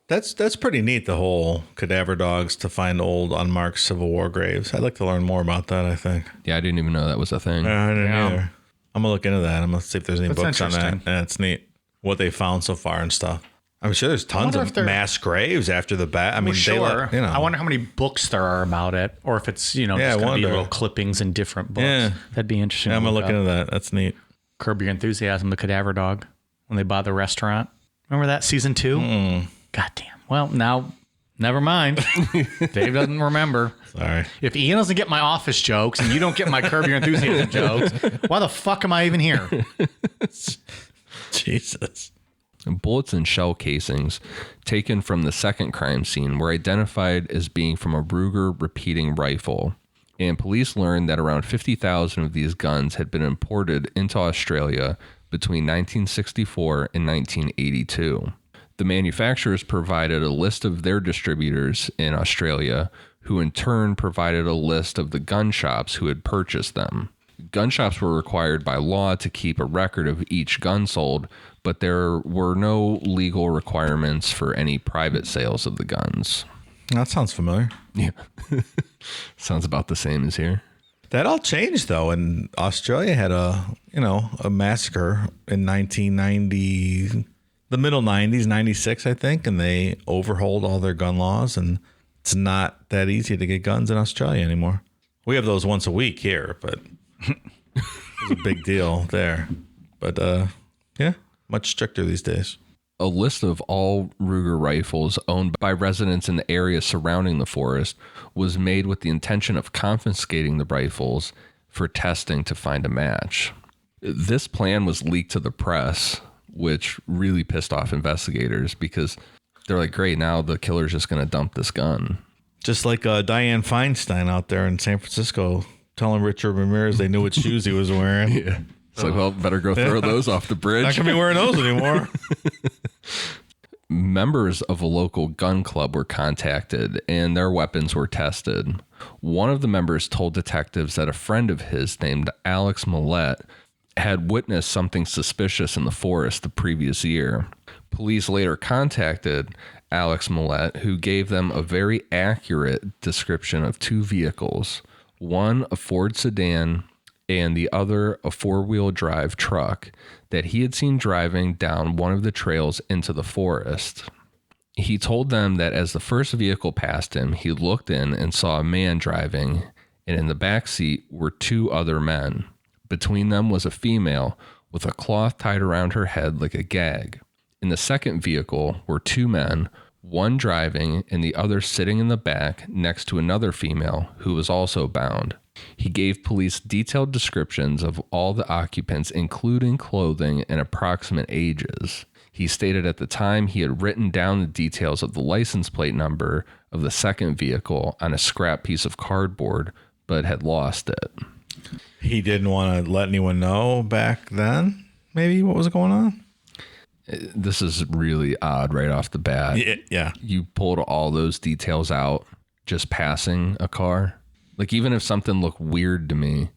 That's pretty neat, the whole cadaver dogs to find old unmarked Civil War graves. I'd like to learn more about that, I think. Yeah, I didn't even know that was a thing. I didn't either. I'm going to look into that. I'm going to see if there's any books on that. Yeah, it's neat what they found so far and stuff. I'm sure there's tons of mass graves after the bat. I mean, sure. I wonder how many books there are about it, or if it's, just going to be little clippings in different books. Yeah. That'd be interesting. Yeah, I'm going to look into that. That's neat. Curb Your Enthusiasm, the cadaver dog, when they bought the restaurant. Remember that season 2? Mm-mm. Goddamn. Well, now, never mind. Dave doesn't remember. Sorry. If Ian doesn't get my office jokes and you don't get my Curb Your Enthusiasm jokes, why the fuck am I even here? Jesus. Bullets and shell casings taken from the second crime scene were identified as being from a Ruger repeating rifle. And police learned that around 50,000 of these guns had been imported into Australia between 1964 and 1982. The manufacturers provided a list of their distributors in Australia, who in turn provided a list of the gun shops who had purchased them. Gun shops were required by law to keep a record of each gun sold, but there were no legal requirements for any private sales of the guns. That sounds familiar. Yeah. Sounds about the same as here. That all changed though, and Australia had a massacre in 1990, the middle 90s, 96, I think, and they overhauled all their gun laws, and it's not that easy to get guns in Australia anymore. We have those once a week here, but it's a big deal there. But yeah, much stricter these days. A list of all Ruger rifles owned by residents in the area surrounding the forest was made with the intention of confiscating the rifles for testing to find a match. This plan was leaked to the press, which really pissed off investigators because they're like, great, now the killer's just going to dump this gun. Just like Diane Feinstein out there in San Francisco telling Richard Ramirez they knew what shoes he was wearing. Yeah. It's like, well, better go throw those off the bridge. Not going to be wearing those anymore. Members of a local gun club were contacted and their weapons were tested. One of the members told detectives that a friend of his named Alex Milat had witnessed something suspicious in the forest the previous year. Police later contacted Alex Milat, who gave them a very accurate description of two vehicles, one a Ford sedan and the other a four-wheel drive truck that he had seen driving down one of the trails into the forest. He told them that as the first vehicle passed him, he looked in and saw a man driving, and in the back seat were two other men. Between them was a female with a cloth tied around her head like a gag. In the second vehicle were two men, one driving and the other sitting in the back next to another female who was also bound. He gave police detailed descriptions of all the occupants, including clothing and approximate ages. He stated at the time he had written down the details of the license plate number of the second vehicle on a scrap piece of cardboard, but had lost it. He didn't want to let anyone know back then, maybe, what was going on? This is really odd right off the bat. Yeah. You pulled all those details out just passing a car. Like, even if something looked weird to me,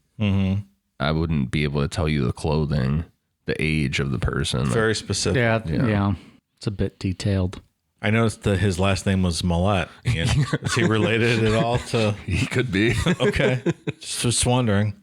I wouldn't be able to tell you the clothing, the age of the person. Very specific. Yeah. It's a bit detailed. I noticed that his last name was Milat. Is he related at all to... He could be. Okay. Just wondering.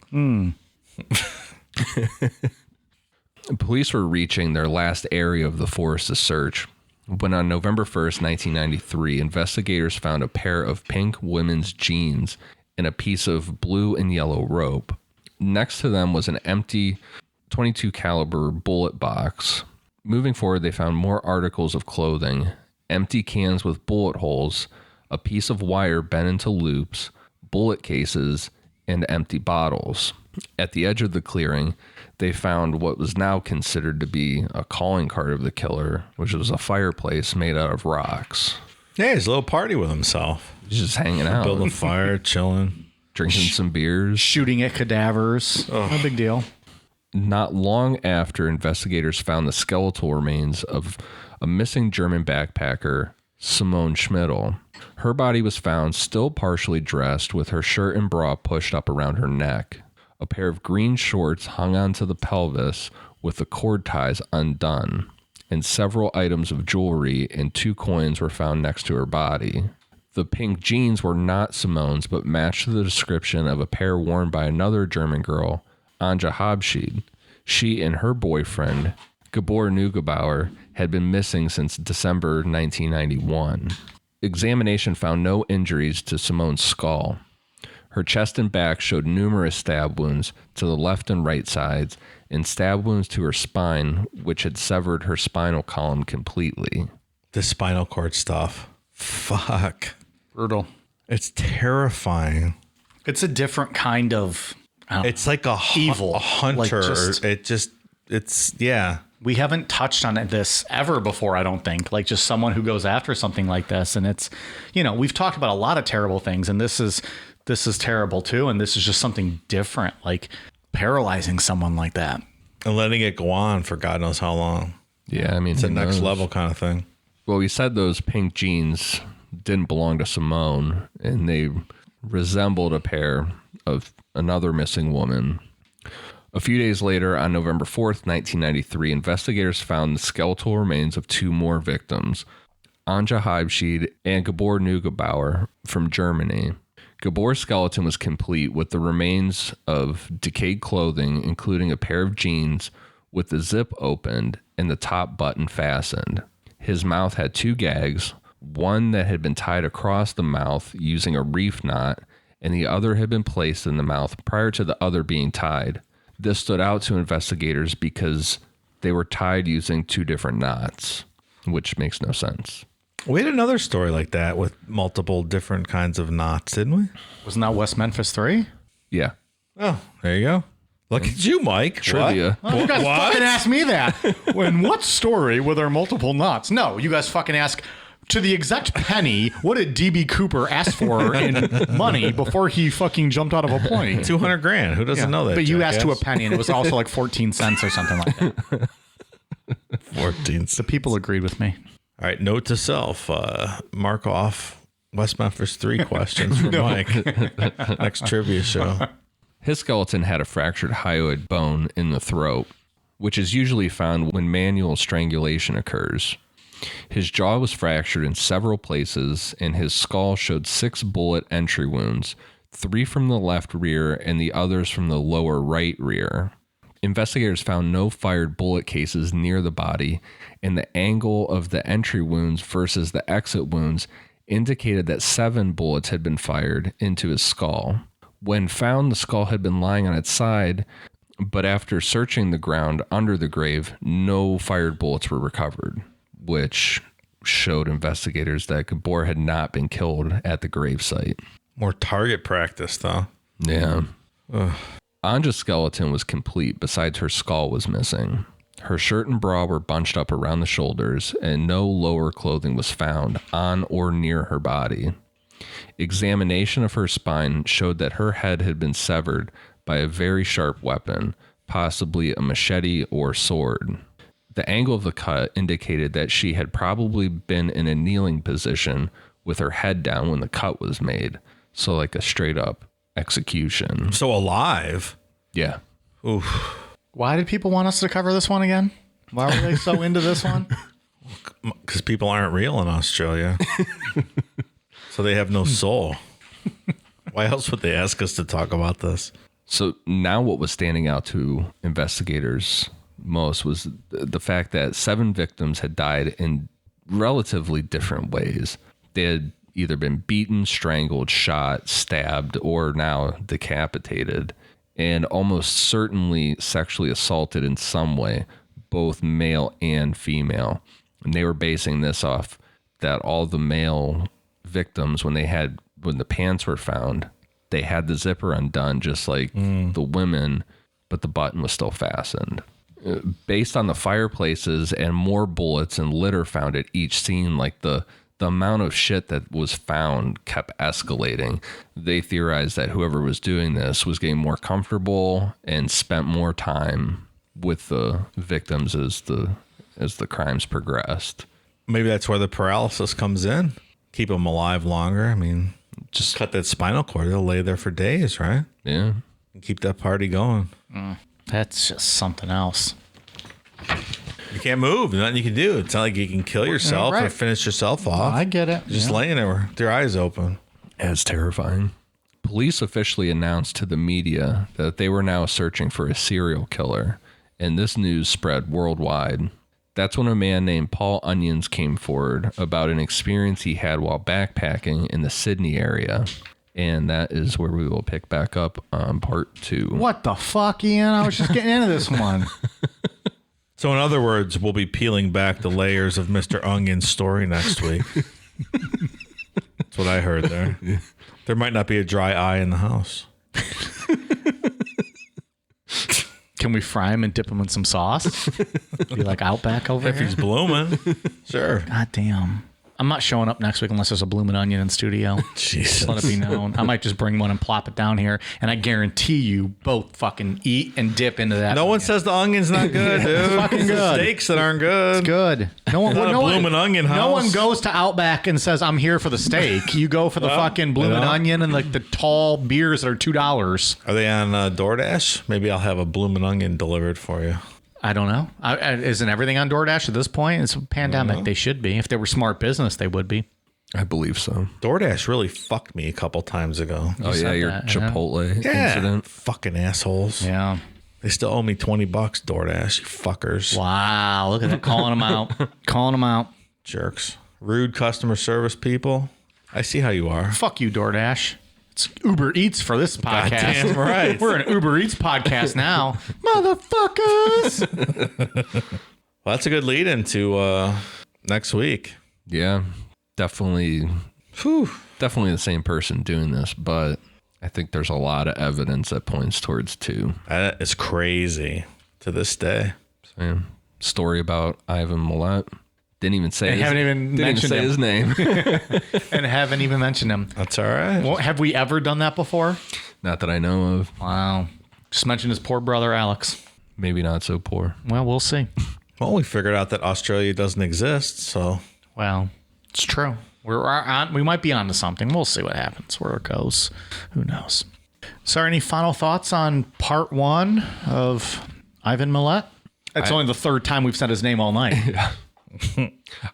Police were reaching their last area of the forest to search when on November 1st, 1993, investigators found a pair of pink women's jeans and a piece of blue and yellow rope. Next to them was an empty .22 caliber bullet box. Moving forward, they found more articles of clothing, empty cans with bullet holes, a piece of wire bent into loops, bullet cases, and empty bottles. At the edge of the clearing, they found what was now considered to be a calling card of the killer, which was a fireplace made out of rocks. Yeah, he's a little party with himself. He's just hanging out. Building a fire, chilling. Drinking some beers. Shooting at cadavers. No big deal. Not long after, investigators found the skeletal remains of a missing German backpacker, Simone Schmidl. Her body was found still partially dressed with her shirt and bra pushed up around her neck. A pair of green shorts hung onto the pelvis with the cord ties undone, and several items of jewelry and 2 coins were found next to her body. The pink jeans were not Simone's, but matched the description of a pair worn by another German girl, Anja Habschied. She and her boyfriend, Gabor Neugebauer, had been missing since December 1991. Examination found no injuries to Simone's skull. Her chest and back showed numerous stab wounds to the left and right sides, and stab wounds to her spine, which had severed her spinal column completely. The spinal cord stuff. Fuck. Brutal. It's terrifying. It's a different kind of... It's like a evil. A hunter. Like it's yeah. We haven't touched on this ever before, I don't think. Like, just someone who goes after something like this. And it's, we've talked about a lot of terrible things, and this is this is terrible too, and this is just something different, like paralyzing someone like that. And letting it go on for God knows how long. Yeah, I mean, It's a next level kind of thing. Well, we said those pink jeans didn't belong to Simone, and they resembled a pair of another missing woman. A few days later, on November 4th, 1993, investigators found the skeletal remains of 2 more victims, Anja Habschied and Gabor Neugebauer from Germany. Gabor's skeleton was complete with the remains of decayed clothing, including a pair of jeans with the zip opened and the top button fastened. His mouth had 2 gags, one that had been tied across the mouth using a reef knot, and the other had been placed in the mouth prior to the other being tied. This stood out to investigators because they were tied using 2 different knots, which makes no sense. We had another story like that with multiple different kinds of knots, didn't we? Wasn't that West Memphis 3? Yeah. Oh, there you go. Look at you, Mike. Trivia. Well, you guys What? fucking asked me that. When what story were there multiple knots? No, you guys fucking ask to the exact penny, what did DB Cooper ask for in money before he fucking jumped out of a plane? $200,000. Who doesn't know that? But you asked to a jackass? penny, and it was also like 14 cents or something like that. 14. The people agreed with me. All right, note to self, mark off West Memphis 3 questions for Mike. Next trivia show. His skeleton had a fractured hyoid bone in the throat, which is usually found when manual strangulation occurs. His jaw was fractured in several places, and his skull showed 6 bullet entry wounds, 3 from the left rear and the others from the lower right rear. Investigators found no fired bullet cases near the body, and the angle of the entry wounds versus the exit wounds indicated that 7 bullets had been fired into his skull. When found, the skull had been lying on its side, but after searching the ground under the grave, no fired bullets were recovered, which showed investigators that Gabor had not been killed at the gravesite. More target practice, though. Yeah. Anja's skeleton was complete, besides her skull was missing. Her shirt and bra were bunched up around the shoulders, and no lower clothing was found on or near her body. Examination of her spine showed that her head had been severed by a very sharp weapon, possibly a machete or sword. The angle of the cut indicated that she had probably been in a kneeling position with her head down when the cut was made, so like a straight up execution. So alive. Yeah. Oof. Why did people want us to cover this one again? Why were they so into this one? Because people aren't real in Australia. So they have no soul. Why else would they ask us to talk about this? So now what was standing out to investigators most was the fact that 7 victims had died in relatively different ways. They had either been beaten, strangled, shot, stabbed, or now decapitated, and almost certainly sexually assaulted in some way, both male and female. And they were basing this off that all the male victims, when the pants were found, they had the zipper undone just like the women, but the button was still fastened. Based on the fireplaces and more bullets and litter found at each scene, like the amount of shit that was found kept escalating. They theorized that whoever was doing this was getting more comfortable and spent more time with the victims as the crimes progressed. Maybe that's where the paralysis comes in. Keep them alive longer. I mean, just cut that spinal cord. They'll lay there for days, right? Yeah. And keep that party going. That's just something else. You can't move. There's nothing you can do. It's not like you can kill yourself right. or finish yourself off. I get it. Just laying there with your eyes open. As terrifying. Police officially announced to the media that they were now searching for a serial killer, and this news spread worldwide. That's when a man named Paul Onions came forward about an experience he had while backpacking in the Sydney area. And that is where we will pick back up on part 2. What the fuck, Ian? I was just getting into this one. So in other words, we'll be peeling back the layers of Mr. Onion's story next week. That's what I heard there. There might not be a dry eye in the house. Can we fry him and dip him in some sauce? Be like Outback over If here? he's blooming, sure. God damn. I'm not showing up next week unless there's a blooming onion in studio. Jesus. Let it be known. I might just bring one and plop it down here, and I guarantee you both fucking eat and dip into that. No one says the onion's not good, dude. It's fucking good. Steaks that aren't good. It's good. No one, Not a bloomin' onion house. No one goes to Outback and says, "I'm here for the steak." You go for the fucking bloomin' onion and like the tall beers that are $2. Are they on DoorDash? Maybe I'll have a bloomin' onion delivered for you. I don't know. Isn't everything on DoorDash at this point? It's a pandemic. They should be. If they were smart business, they would be. I believe so. DoorDash really fucked me a couple times ago. Oh, yeah, your Chipotle incident. Fucking assholes. Yeah. They still owe me $20, DoorDash, you fuckers. Wow. Look at that. Calling them out. Calling them out. Jerks. Rude customer service people. I see how you are. Fuck you, DoorDash. It's Uber Eats for this podcast. Goddamn right. We're an Uber Eats podcast now. Motherfuckers. Well, that's a good lead into next week. Yeah, definitely. Definitely the same person doing this, but I think there's a lot of evidence that points towards 2. That is crazy to this day. So, yeah, story about Ivan Milat. Didn't even say. Haven't even mentioned his name. And haven't even mentioned him. That's all right. Well, have we ever done that before? Not that I know of. Wow. Just mentioned his poor brother, Alex. Maybe not so poor. Well, we'll see. Well, we figured out that Australia doesn't exist, so. Well, it's true. We might be onto something. We'll see what happens, where it goes. Who knows? So, any final thoughts on part 1 of Ivan Milat? It's only the third time we've said his name all night.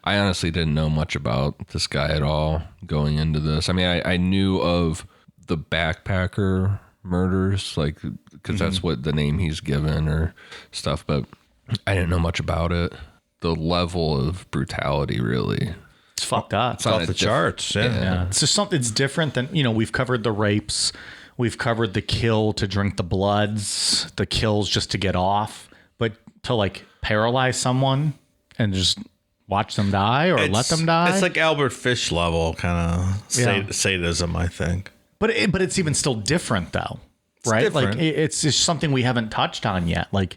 I honestly didn't know much about this guy at all going into this. I mean, I knew of the backpacker murders, like, because that's what the name he's given or stuff, but I didn't know much about it. The level of brutality, really. It's fucked up. It's off the charts. Yeah. It's just something that's different than, we've covered the rapes. We've covered the kill to drink the bloods, the kills just to get off, but to like paralyze someone and just watch them die or let them die. It's like Albert Fish level kind of sadism, I think. But it's even still different though, right? Different. Like it's just something we haven't touched on yet. Like,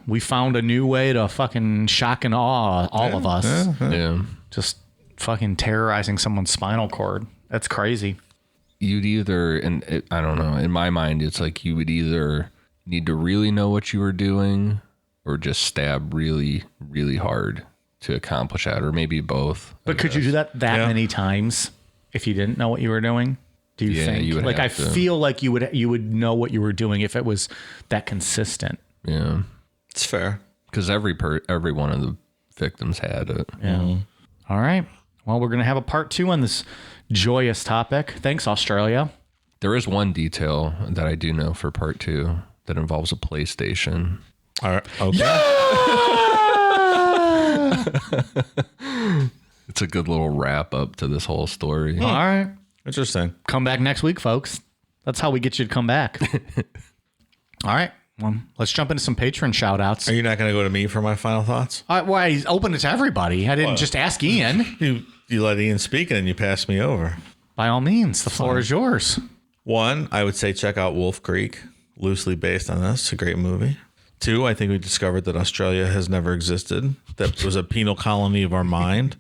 we found a new way to fucking shock and awe all of us. Yeah. Just fucking terrorizing someone's spinal cord. That's crazy. You'd either, I don't know, in my mind, it's like you would either need to really know what you were doing or just stab really, really hard to accomplish that, or maybe both. But could you do that many times if you didn't know what you were doing? Do you think? You would like, I have to. feel like you would know what you were doing if it was that consistent. Yeah. It's fair. Because every one of the victims had it. Yeah. All right. Well, we're going to have a part 2 on this joyous topic. Thanks, Australia. There is one detail that I do know for part 2 that involves a PlayStation. All right. Okay. It's a good little wrap up to this whole story. All right. Interesting. Come back next week, folks. That's how we get you to come back. All right. Well, let's jump into some patron shout outs. Are you not going to go to me for my final thoughts? Well, I opened it to everybody. I didn't just ask Ian. You let Ian speak and then you pass me over. By all means, the floor is yours. 1, I would say check out Wolf Creek, loosely based on this. It's a great movie. 2, I think we discovered that Australia has never existed. That was a penal colony of our mind.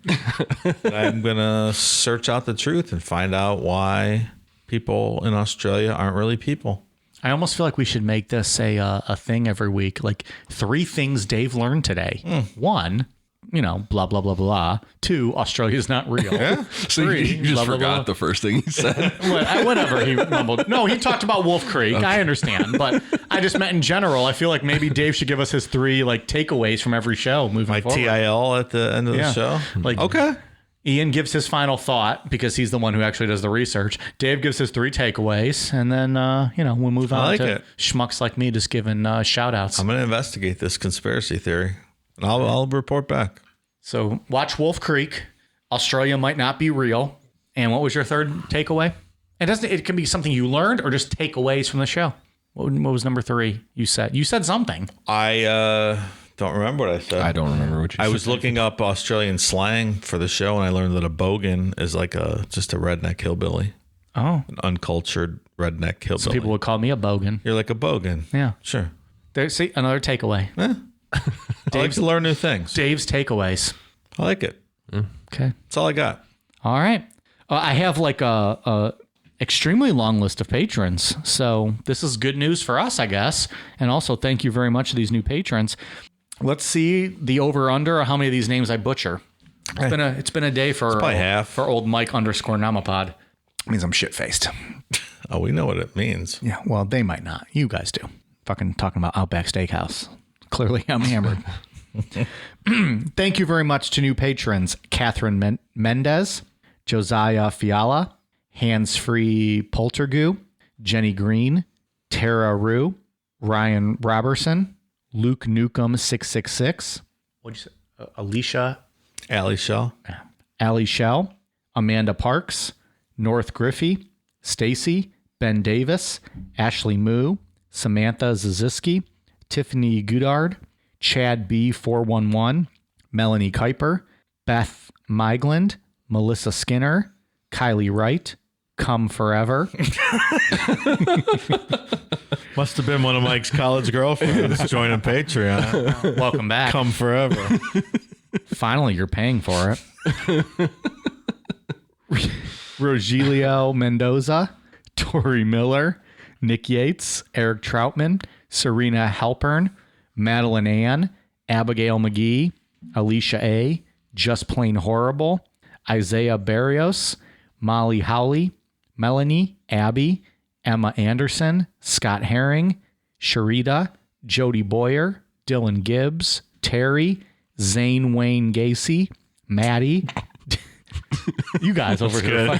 I'm going to search out the truth and find out why people in Australia aren't really people. I almost feel like we should make this a thing every week. Like 3 things Dave learned today. 1, blah, blah, blah, blah. 2, Australia's not real. Yeah. So 3, you just blah, blah, forgot blah. the first thing he said. Whatever he mumbled. No, he talked about Wolf Creek. Okay. I understand, but I just meant in general. I feel like maybe Dave should give us his 3 takeaways from every show moving My forward. TIL at the end of the show. Okay. Ian gives his final thought because he's the one who actually does the research. Dave gives his 3 takeaways, and then we'll move on to schmucks like me just giving shout outs. I'm going to investigate this conspiracy theory, and I'll report back. So watch Wolf Creek. Australia might not be real. And what was your 3rd takeaway? It can be something you learned or just takeaways from the show. What was number 3 you said? You said something. I don't remember what I said. I don't remember what you said. I was looking up Australian slang for the show, and I learned that a bogan is like just a redneck hillbilly. Oh. An uncultured redneck hillbilly. Some people would call me a bogan. You're like a bogan. Yeah. Sure. See, another takeaway. I like to learn new things. Dave's takeaways. I like it. Okay. That's all I got. All right. I have like a extremely long list of patrons. So this is good news for us, I guess. And also thank you very much to these new patrons. Let's see the over under or how many of these names I butcher. It's been a day for probably half. For old Mike _ Namapod. It means I'm shit faced. Oh, we know what it means. Yeah, well, they might not. You guys do. Fucking talking about Outback Steakhouse. Clearly, I'm hammered. Thank you very much to new patrons Catherine Mendez, Josiah Fiala, Hands Free Poltergoo, Jenny Green, Tara Rue, Ryan Robertson, Luke Newcomb 666. What'd you say? Alicia. Allie Shell. Allie Shell, Amanda Parks, North Griffey, Stacy, Ben Davis, Ashley Moo, Samantha Zaziski, Tiffany Goodard, Chad B411, Melanie Kuiper, Beth Meigland, Melissa Skinner, Kylie Wright, Come Forever. Must have been one of Mike's college girlfriends joining Patreon. Welcome back. Come Forever. Finally, you're paying for it. Rogelio Mendoza, Tori Miller, Nick Yates, Eric Troutman, Serena Halpern, Madeline Ann, Abigail McGee, Alicia A., Just Plain Horrible, Isaiah Barrios, Molly Howley, Melanie, Abby, Emma Anderson, Scott Herring, Sharita, Jody Boyer, Dylan Gibbs, Terry, Zane Wayne Gacy, Maddie. You guys over here.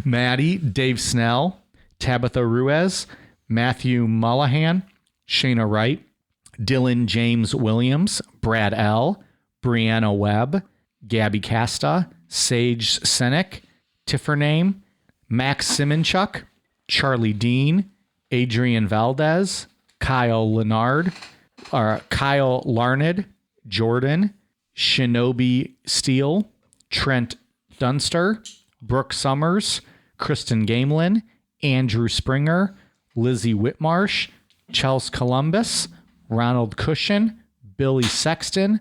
Maddie, Dave Snell, Tabitha Ruiz, Matthew Mullahan, Shayna Wright, Dylan James Williams, Brad L., Brianna Webb, Gabby Casta, Sage Senek, Tiffername, Max Simonchuk, Charlie Dean, Adrian Valdez, Kyle Larned, Jordan, Shinobi Steele, Trent Dunster, Brooke Summers, Kristen Gamelin, Andrew Springer, Lizzie Whitmarsh, Chelsea Columbus, Ronald Cushion, Billy Sexton,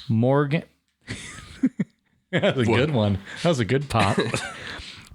Morgan. That was a good one. That was a good pop.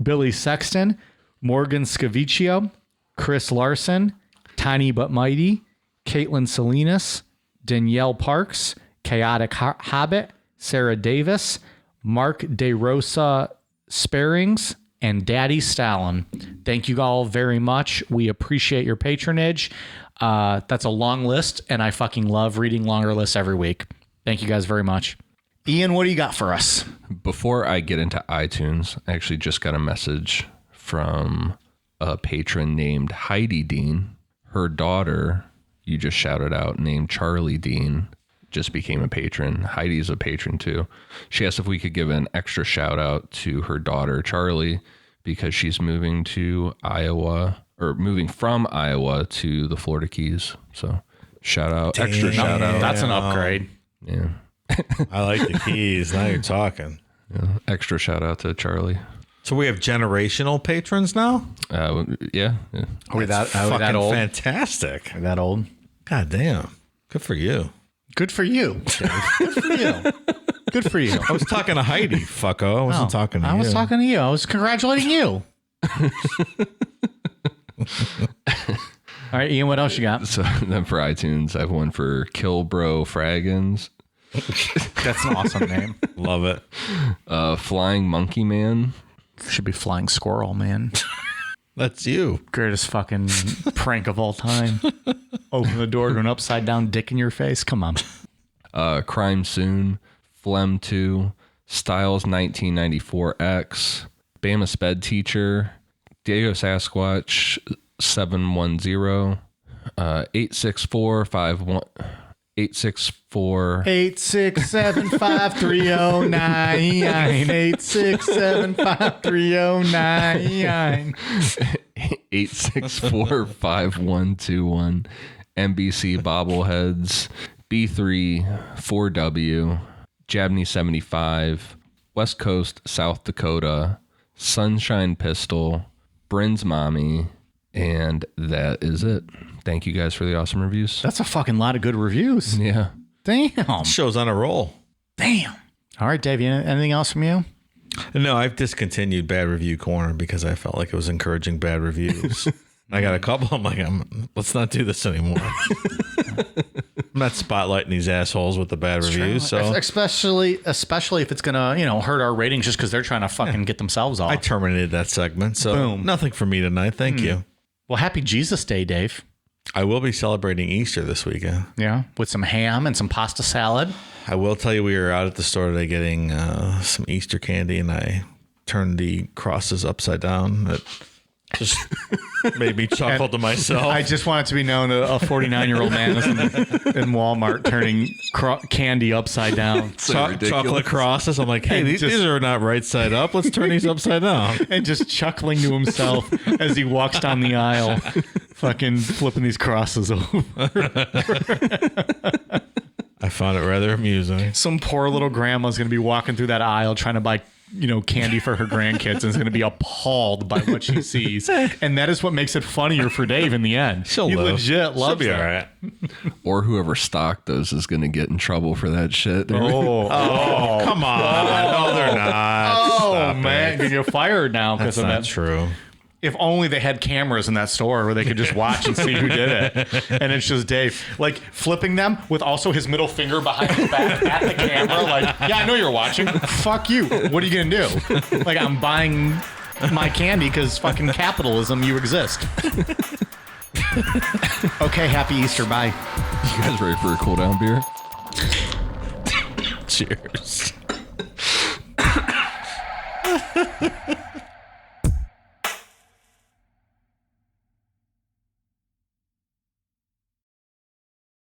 Billy Sexton, Morgan Scaviccio, Chris Larson, Tiny But Mighty, Caitlin Salinas, Danielle Parks, Chaotic Hobbit, Sarah Davis, Mark DeRosa Sparings, and Daddy Stalin. Thank you all very much. We appreciate your patronage. That's a long list, and I fucking love reading longer lists every week. Thank you guys very much. Ian, what do you got for us? Before I get into iTunes, I actually just got a message from a patron named Heidi Dean. Her daughter, you just shouted out, named Charlie Dean, just became a patron. Heidi's a patron too. She asked if we could give an extra shout out to her daughter, Charlie, because she's moving to Iowa, or moving from Iowa to the Florida Keys. So shout out, extra shout out. That's an upgrade. Yeah. I like the Keys. Now you're talking. Yeah. Extra shout out to Charlie. So we have generational patrons now? Yeah. Are we that Fucking old? fantastic. Are we that old? God damn. Good for you. Good for you. Good for you. Good for you. I was talking to Heidi, fucko. I wasn't talking to you. I was talking to you. I was congratulating you. All right, Ian, what else you got? So then for iTunes, I have one for Kill Bro Fraggins. That's an awesome name. Love it. Flying Monkey Man. Should be Flying Squirrel, man. That's you. Greatest fucking prank of all time. Open the door to an upside down dick in your face. Come on. Crime Soon. Phlegm 2. Styles 1994X. Bama Sped Teacher. Diego Sasquatch 710. 86451. 864 8675309 8675309 8645121 NBC Bobbleheads B3 4W Jabney 75 West Coast South Dakota Sunshine Pistol Bryn's Mommy, and that is it. Thank you guys for the awesome reviews. That's a fucking lot of good reviews. Yeah. Damn. Show's on a roll. Damn. All right, Dave, anything else from you? No, I've discontinued Bad Review Corner because I felt like it was encouraging bad reviews. I got a couple. I'm like, let's not do this anymore. I'm not spotlighting these assholes with the bad reviews. So especially if it's gonna hurt our ratings just because they're trying to fucking get themselves off. I terminated that segment. So Boom. Nothing for me tonight. Thank you. Well, happy Jesus Day, Dave. I will be celebrating Easter this weekend. Yeah, with some ham and some pasta salad. I will tell you, we were out at the store today getting some Easter candy, and I turned the crosses upside down. It just made me chuckle to myself. I just want it to be known that a 49-year-old man is in Walmart turning candy upside down. Chocolate crosses. I'm like, hey, these are not right side up. Let's turn these upside down. And just chuckling to himself as he walks down the aisle, fucking flipping these crosses over. I found it rather amusing. Some poor little grandma's going to be walking through that aisle trying to buy, candy for her grandkids and is going to be appalled by what she sees. And that is what makes it funnier for Dave in the end. She'll legit loves be it. all right. Or whoever stocked those is going to get in trouble for that shit. Oh, come on. No, they're not. Oh, Stop man. it. You're fired now because That's of not that. True. If only they had cameras in that store where they could just watch and see who did it. And it's just Dave, like flipping them with also his middle finger behind his back at the camera. Like, yeah, I know you're watching. Fuck you. What are you going to do? Like, I'm buying my candy because fucking capitalism, you exist. Okay, happy Easter. Bye. You guys ready for a cool down beer? Cheers.